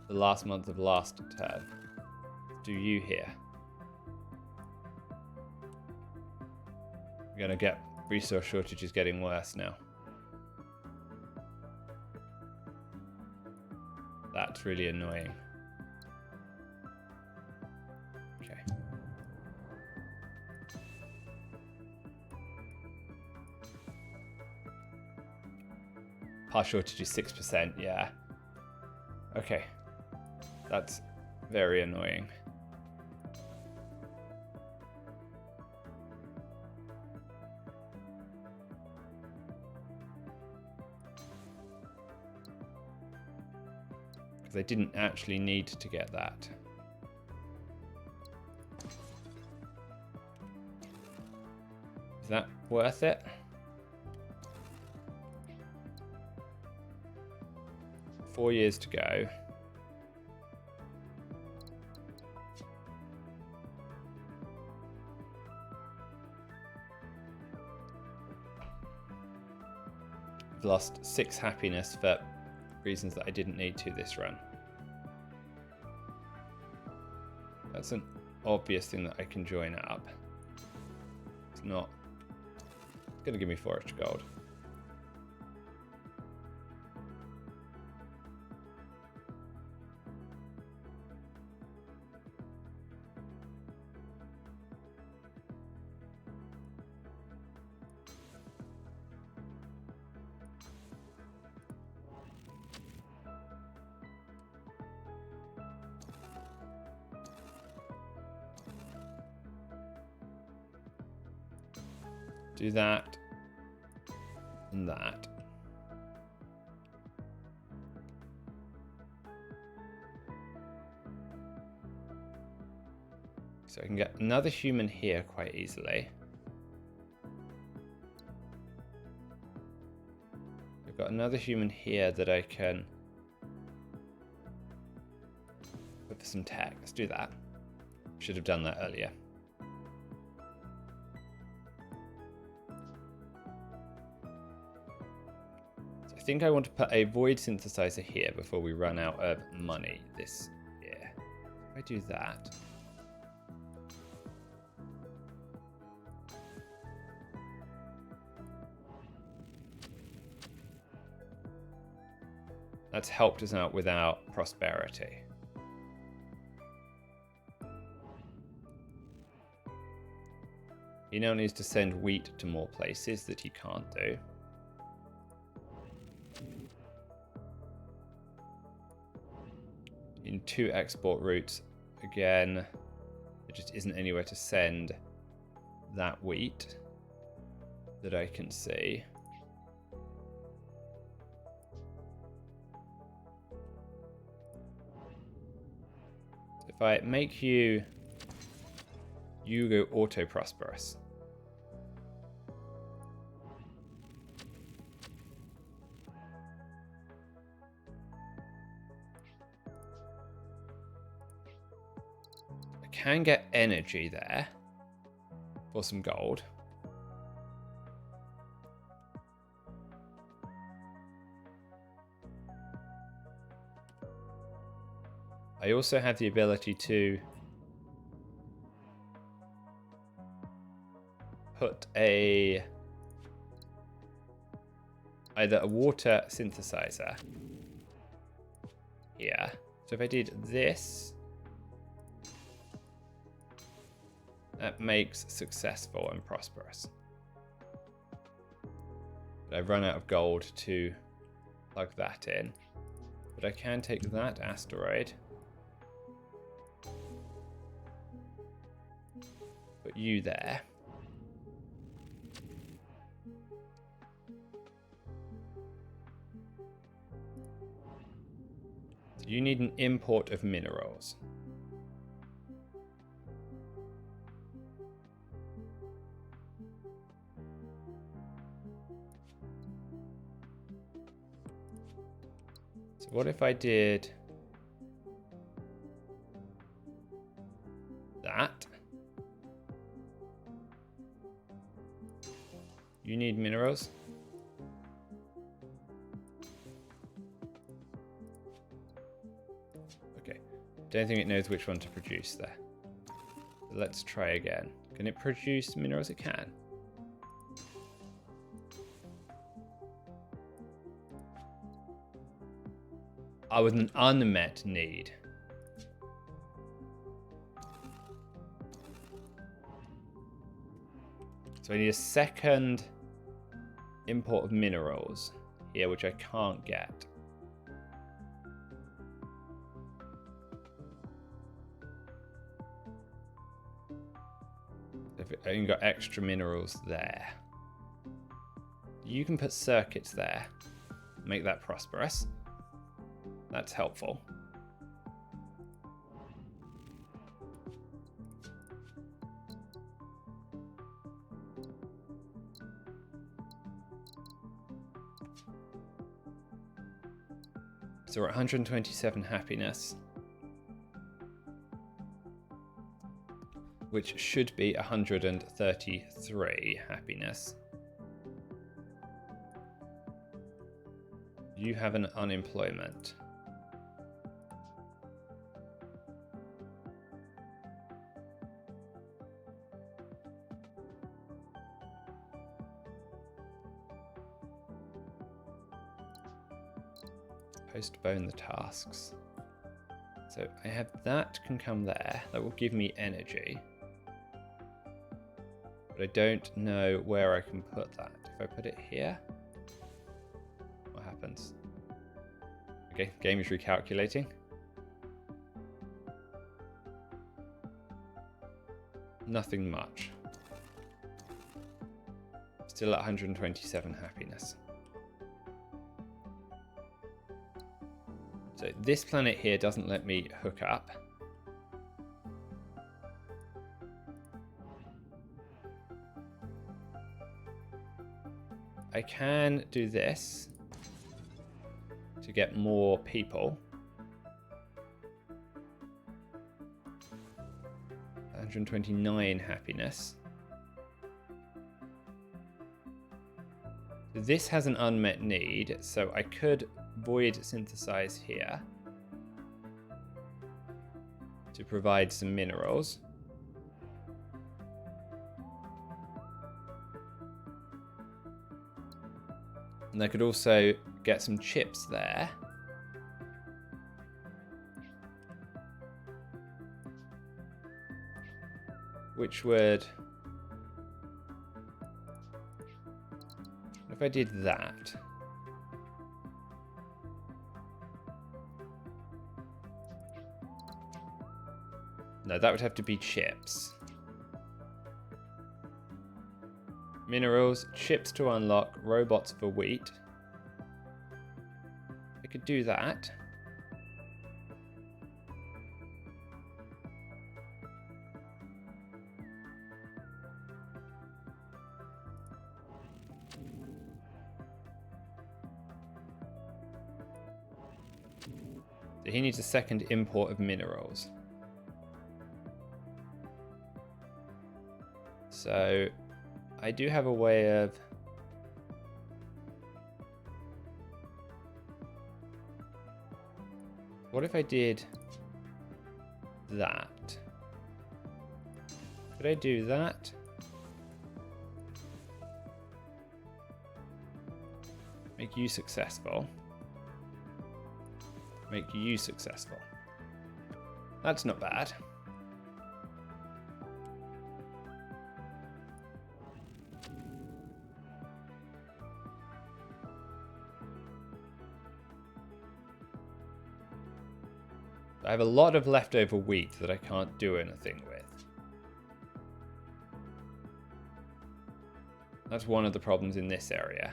the last month of last turn. Do you here. We're going to get resource shortages getting worse now. That's really annoying. Okay. Power shortage is 6%, yeah. Okay. That's very annoying. Because I didn't actually need to get that. Is that worth it? Four years to go. I've lost 6 happiness for reasons that I didn't need to this run. That's an obvious thing that I can join up. It's not. It's going to give me 4 extra gold. Do that and that. So I can get another human here quite easily. I've got another human here that I can put for some tech. Let's do that. Should have done that earlier. I think I want to put a void synthesizer here before we run out of money this year. If I do that. That's helped us out with our prosperity. He now needs to send wheat to more places that he can't do. In 2 export routes, again, there just isn't anywhere to send that wheat that I can see. If I make you go auto-prosperous. Can get energy there for some gold. I also have the ability to put either a water synthesizer here. So if I did this, that makes successful and prosperous. But I've run out of gold to plug that in. But I can take that asteroid. Put you there. So you need an import of minerals. What if I did that? You need minerals? Okay. Don't think it knows which one to produce there. Let's try again. Can it produce minerals? It can. Oh, with an unmet need. So I need a second import of minerals here, which I can't get. I even got extra minerals there. You can put circuits there. Make that prosperous. That's helpful. So we're at 127 happiness, which should be 133 happiness. You have an unemployment. Postpone the tasks. So I have that can come there. That will give me energy. But I don't know where I can put that. If I put it here, what happens? Okay, game is recalculating. Nothing much. Still at 127 happiness. So this planet here doesn't let me hook up. I can do this to get more people. 129 happiness. This has an unmet need, so I could void synthesize here to provide some minerals. And I could also get some chips there. Which would... If I did that... No, that would have to be chips. Minerals, chips to unlock, robots for wheat. I could do that. So he needs a second import of minerals. So I do have a way of... What if I did that? Could I do that? Make you successful. Make you successful. That's not bad. I have a lot of leftover wheat that I can't do anything with. That's one of the problems in this area.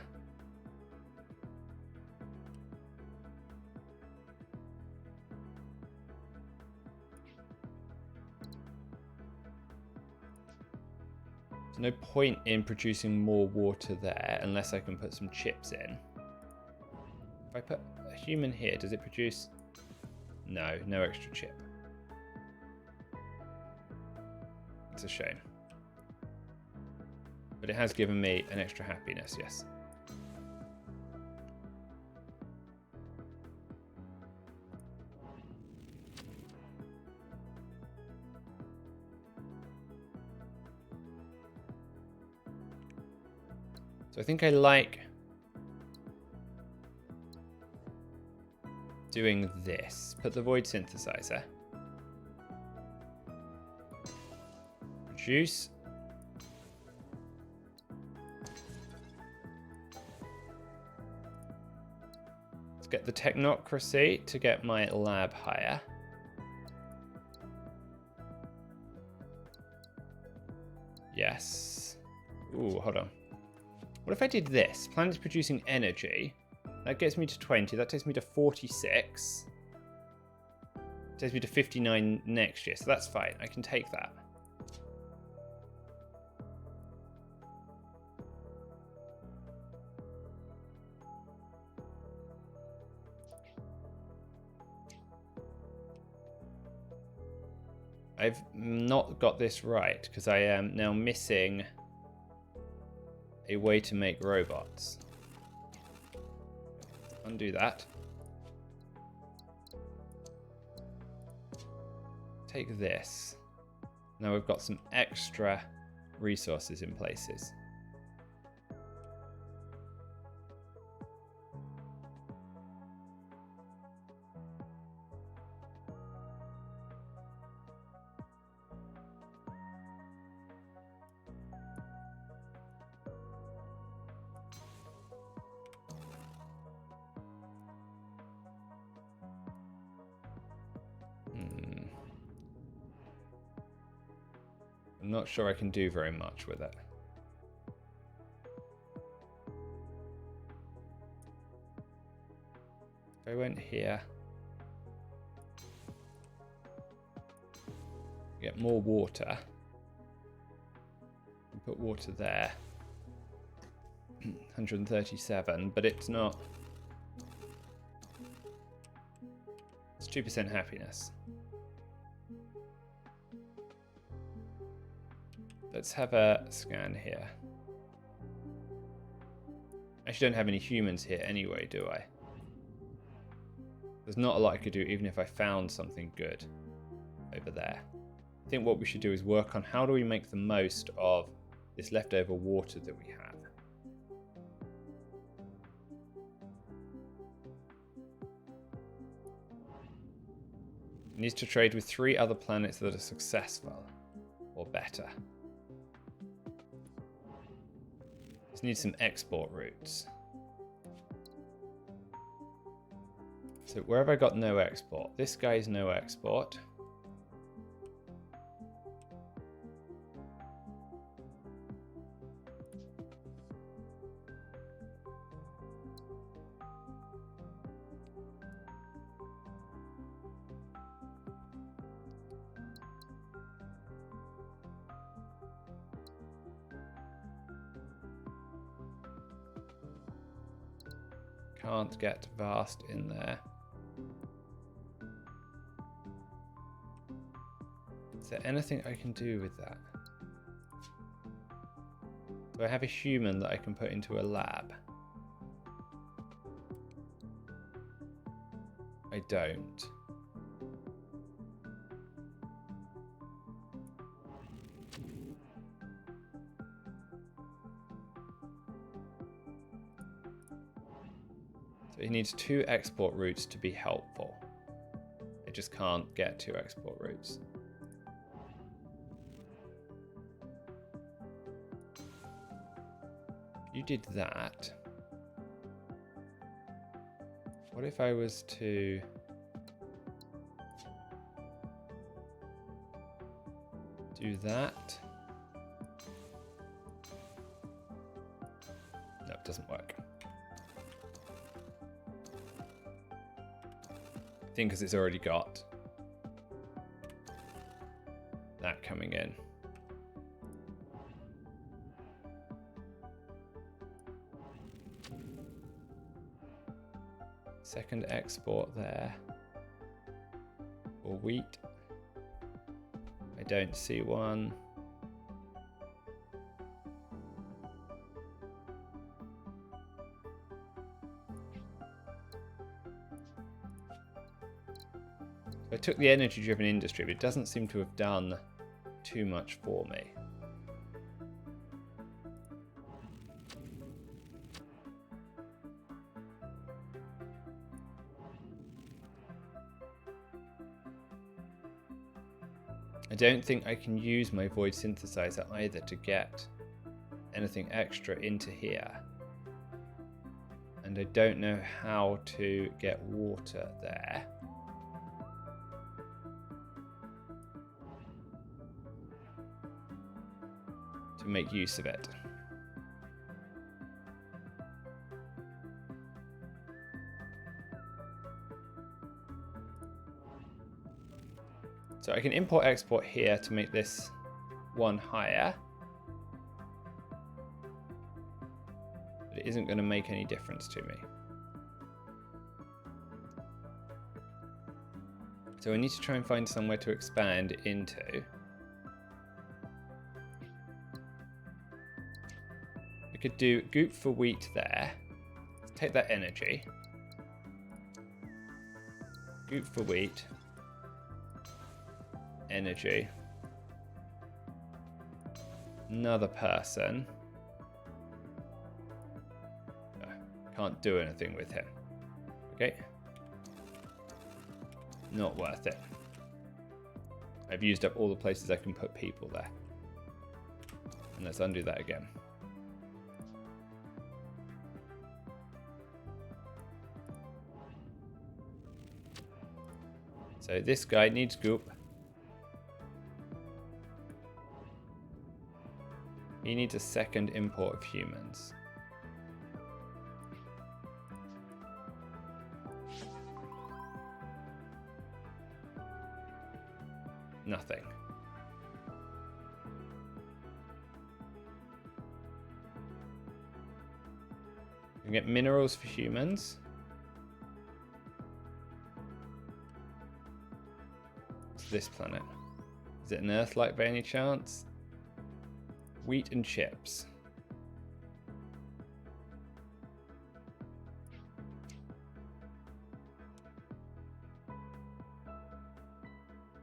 There's no point in producing more water there unless I can put some chips in. If I put a human here, does it produce... No, no extra chip. It's a shame. But it has given me an extra happiness, yes. So I think I like doing this. Put the void synthesizer. Produce. Let's get the technocracy to get my lab higher. Yes. Ooh, hold on. What if I did this? Planet's producing energy. That gets me to 20. That takes me to 46. Takes me to 59 next year. So that's fine. I can take that. I've not got this right because I am now missing a way to make robots. Undo that. Take this. Now we've got some extra resources in places. I'm not sure I can do very much with it. If I went here, get more water, put water there, 137, but it's not, it's 2% happiness. Let's have a scan here. I actually don't have any humans here anyway, do I? There's not a lot I could do even if I found something good over there. I think what we should do is work on how do we make the most of this leftover water that we have. It needs to trade with 3 other planets that are successful or better. Just need some export routes. So where have I got no export? This guy's no export. Can't get vast in there. Is there anything I can do with that? Do I have a human that I can put into a lab? I don't. So it needs 2 export routes to be helpful. I just can't get 2 export routes. You did that. What if I was to do that? No, it doesn't work. I think because it's already got that coming in. Second export there. Or wheat. I don't see one. So I took the energy-driven industry, but it doesn't seem to have done too much for me. I don't think I can use my void synthesizer either to get anything extra into here. And I don't know how to get water there. To make use of it. So I can import export here to make this one higher. But it isn't going to make any difference to me. So I need to try and find somewhere to expand into. I could do goop for wheat there. Take that energy. Goop for wheat. Energy. Another person. Can't do anything with him. Okay. Not worth it. I've used up all the places I can put people there. And let's undo that again. So this guy needs goop. He needs a second import of humans. Nothing. We can get minerals for humans. What's this planet? Is it an Earth-like by any chance? Wheat and chips.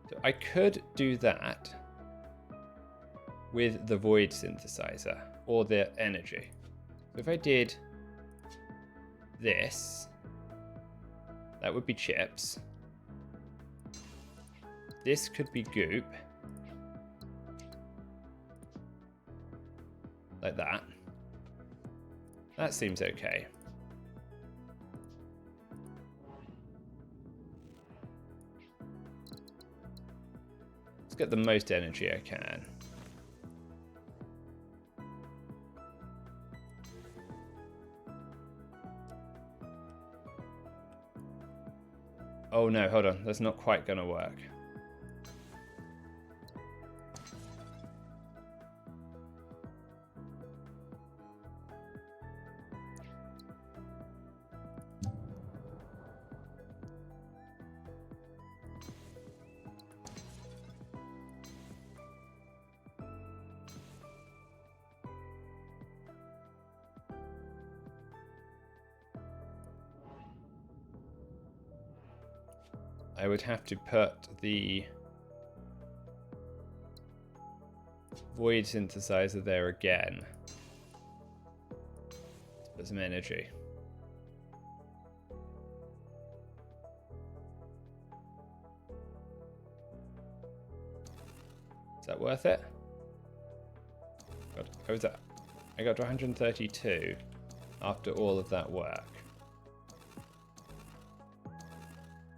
So I could do that with the void synthesizer or the energy. So if I did this, that would be chips. This could be goop. Like that. That seems okay. Let's get the most energy I can. Oh no, hold on. That's not quite gonna work. I would have to put the void synthesizer there again. Let's put some energy. Is that worth it? God, how was that? I got to 132 after all of that work.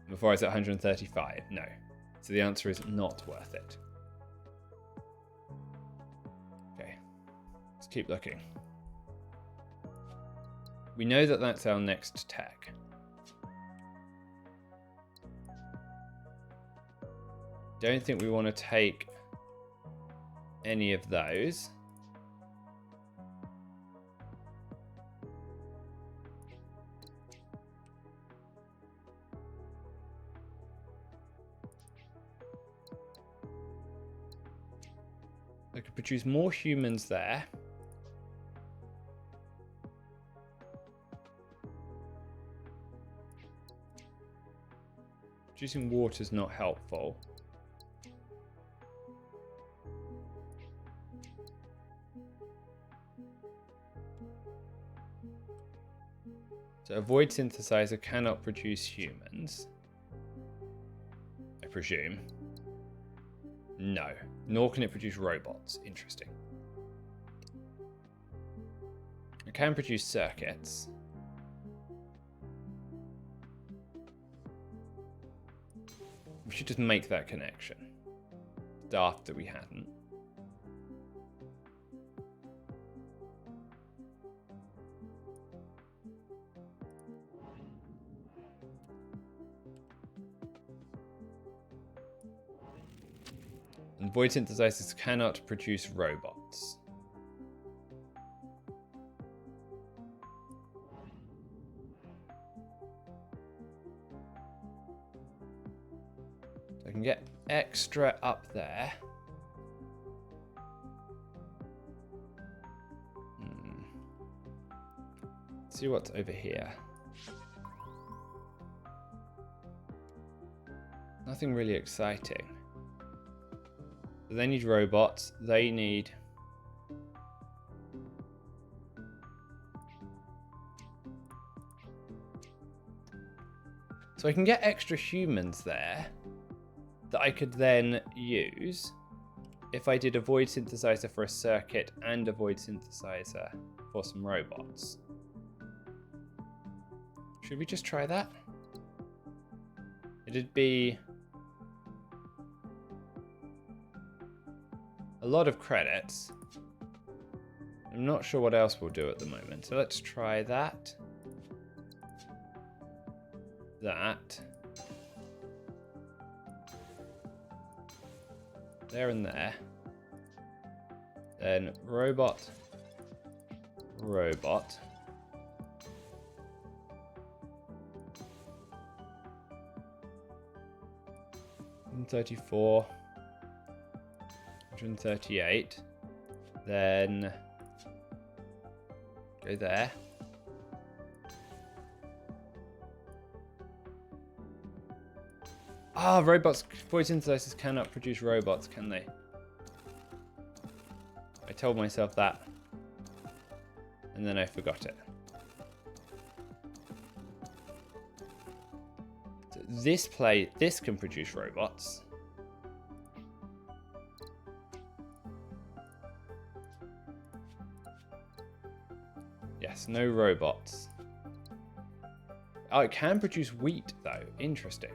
Before I was at 135, no. So the answer is not worth it. Okay, let's keep looking. We know that that's our next tech. Don't think we want to take any of those. I could produce more humans there. Produce Producing water is not helpful. So a void synthesizer cannot produce humans, I presume. No, nor can it produce robots. Interesting. It can produce circuits. We should just make that connection. Daft that we hadn't. And void synthesizers cannot produce robots. So I can get extra up there. Let's see what's over here. Nothing really exciting. They need robots. They need... So I can get extra humans there that I could then use if I did a void synthesizer for a circuit and a void synthesizer for some robots. Should we just try that? It'd be a lot of credits. I'm not sure what else we'll do at the moment. So let's try that. That. There and there. Then robot. Robot. And 34. 138. Then go there. Ah, robots. Void synthesizers cannot produce robots, can they? I told myself that. And then I forgot it. So this can produce robots. Yes, no robots. Oh, it can produce wheat though. Interesting.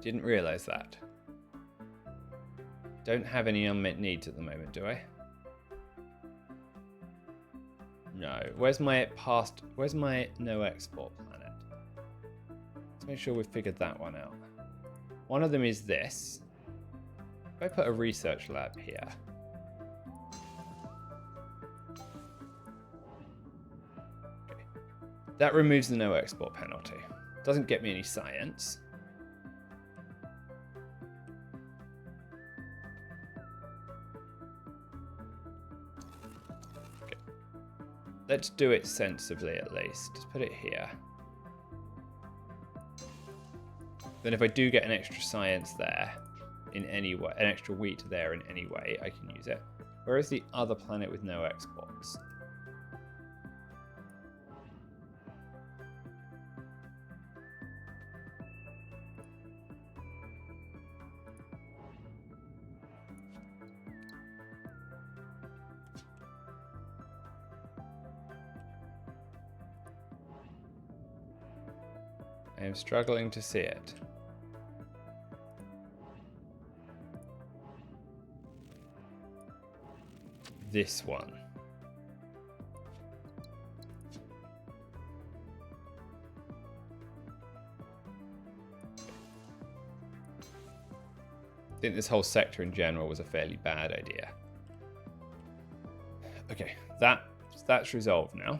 Didn't realize that. Don't have any unmet needs at the moment, do I? No. Where's my no export planet? Let's make sure we've figured that one out. One of them is this. If I put a research lab here. Okay. That removes the no export penalty. Doesn't get me any science. Let's do it sensibly at least. Just put it here. Then if I do get an extra science there in any way, an extra wheat there in any way, I can use it. Where is the other planet with no exports? I am struggling to see it. This one. I think this whole sector in general was a fairly bad idea. Okay, that's resolved now.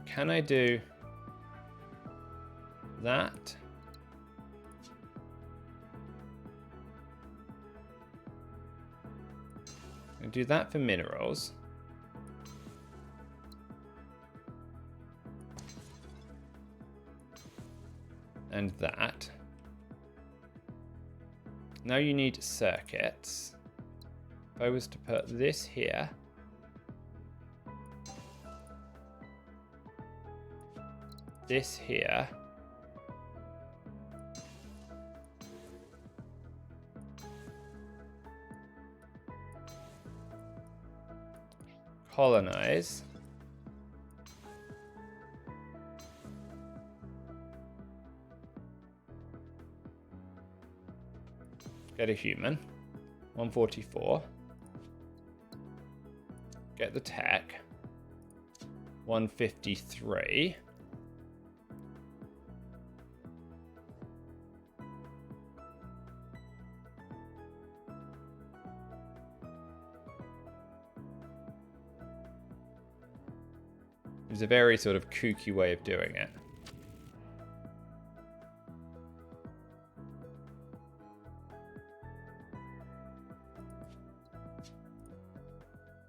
Can I do that? I'll do that for minerals. And that. Now you need circuits. If I was to put this here. This here. Colonize. Get a human. 144. Get the tech. 153. It's a very sort of kooky way of doing it.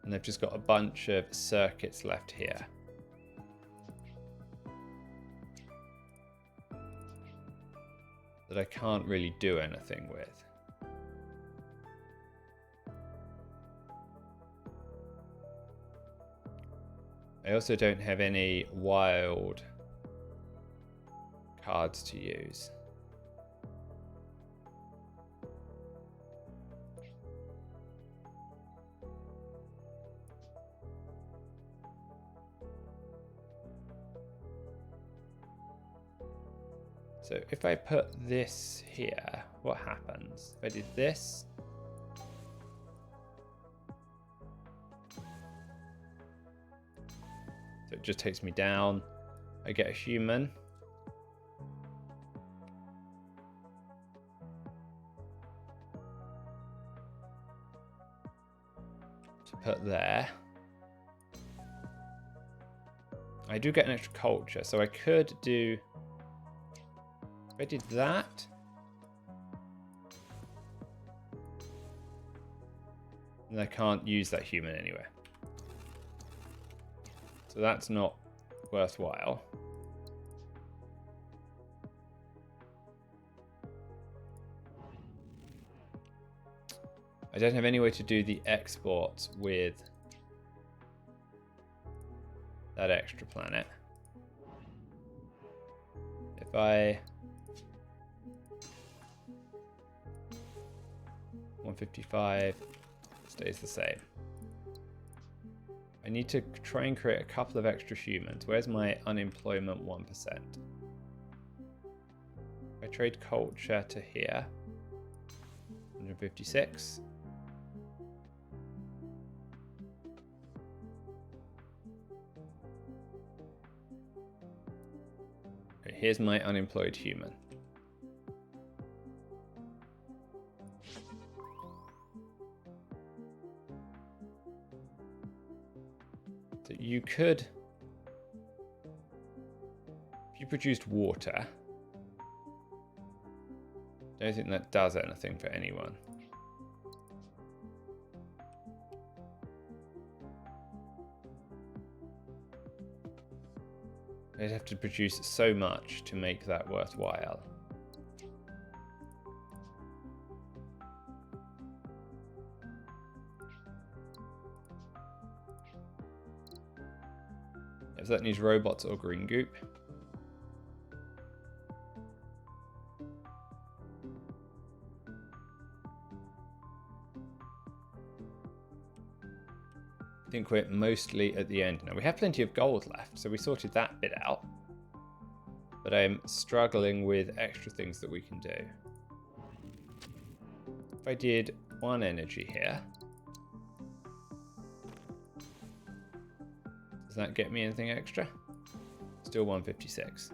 And they've just got a bunch of circuits left here. That I can't really do anything with. I also don't have any wild cards to use. So if I put this here, what happens? If I did this. So it just takes me down. I get a human. To put there. I do get an extra culture, so I could do... If I did that... then I can't use that human anyway. So that's not worthwhile. I don't have any way to do the exports with that extra planet. If I... 155 stays the same. I need to try and create a couple of extra humans. Where's my unemployment 1%? I trade culture to here. 156. Okay, here's my unemployed human. So you could, if you produced water, I don't think that does anything for anyone. I'd have to produce so much to make that worthwhile. If that needs robots or green goop. I think we're mostly at the end now. We have plenty of gold left, so we sorted that bit out. But I'm struggling with extra things that we can do. If I did 1 energy here, does that get me anything extra? Still 156.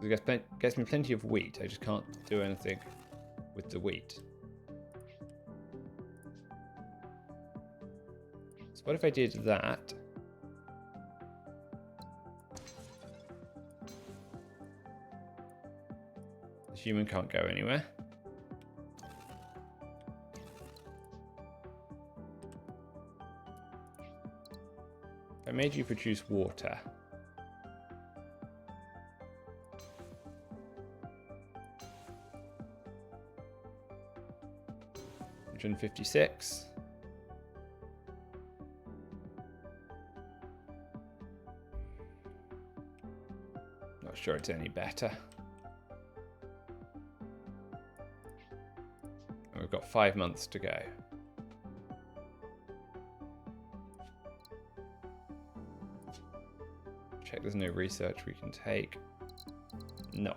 It gets me plenty of wheat. I just can't do anything with the wheat. So what if I did that? The human can't go anywhere. made you produce water. $156. Not sure it's any better. And we've got 5 months to go. Check there's no research we can take. No.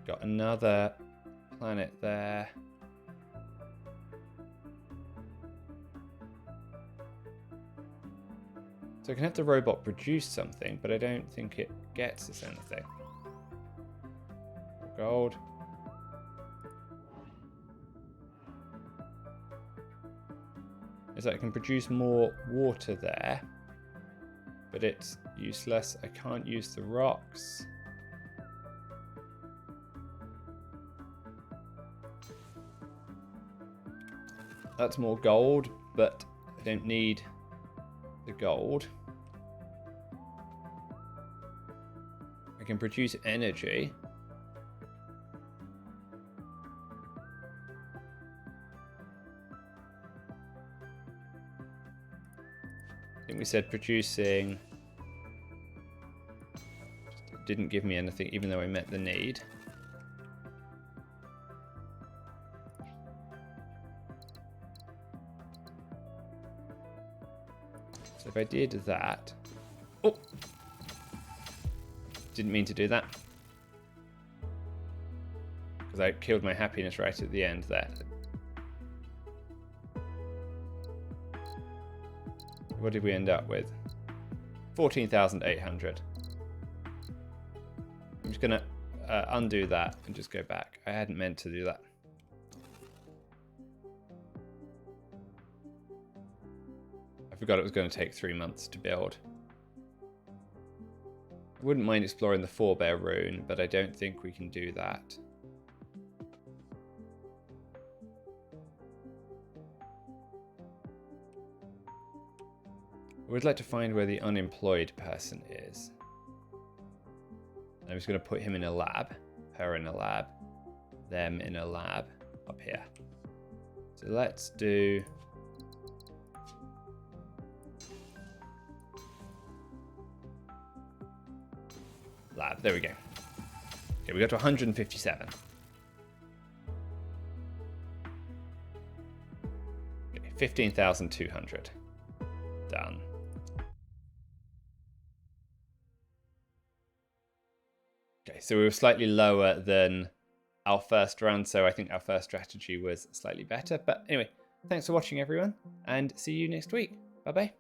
Got another planet there. So I can have the robot produce something, but I don't think it gets us anything. Gold. Is that I can produce more water there, but it's useless. I can't use the rocks. That's more gold, but I don't need the gold. I can produce energy. I think we said producing didn't give me anything, even though I met the need. So if I did that... Oh! Didn't mean to do that. Because I killed my happiness right at the end there. What did we end up with? 14,800. I'm just going to undo that and just go back. I hadn't meant to do that. I forgot it was going to take 3 months to build. I wouldn't mind exploring the forebear rune, but I don't think we can do that. I would like to find where the unemployed person is. I'm just going to put him in a lab, her in a lab, them in a lab up here. So let's do... lab, there we go. Okay, we got to 157. Okay, 15,200. Done. Okay, so we were slightly lower than our first run, so I think our first strategy was slightly better. But anyway, thanks for watching everyone, and see you next week. Bye-bye.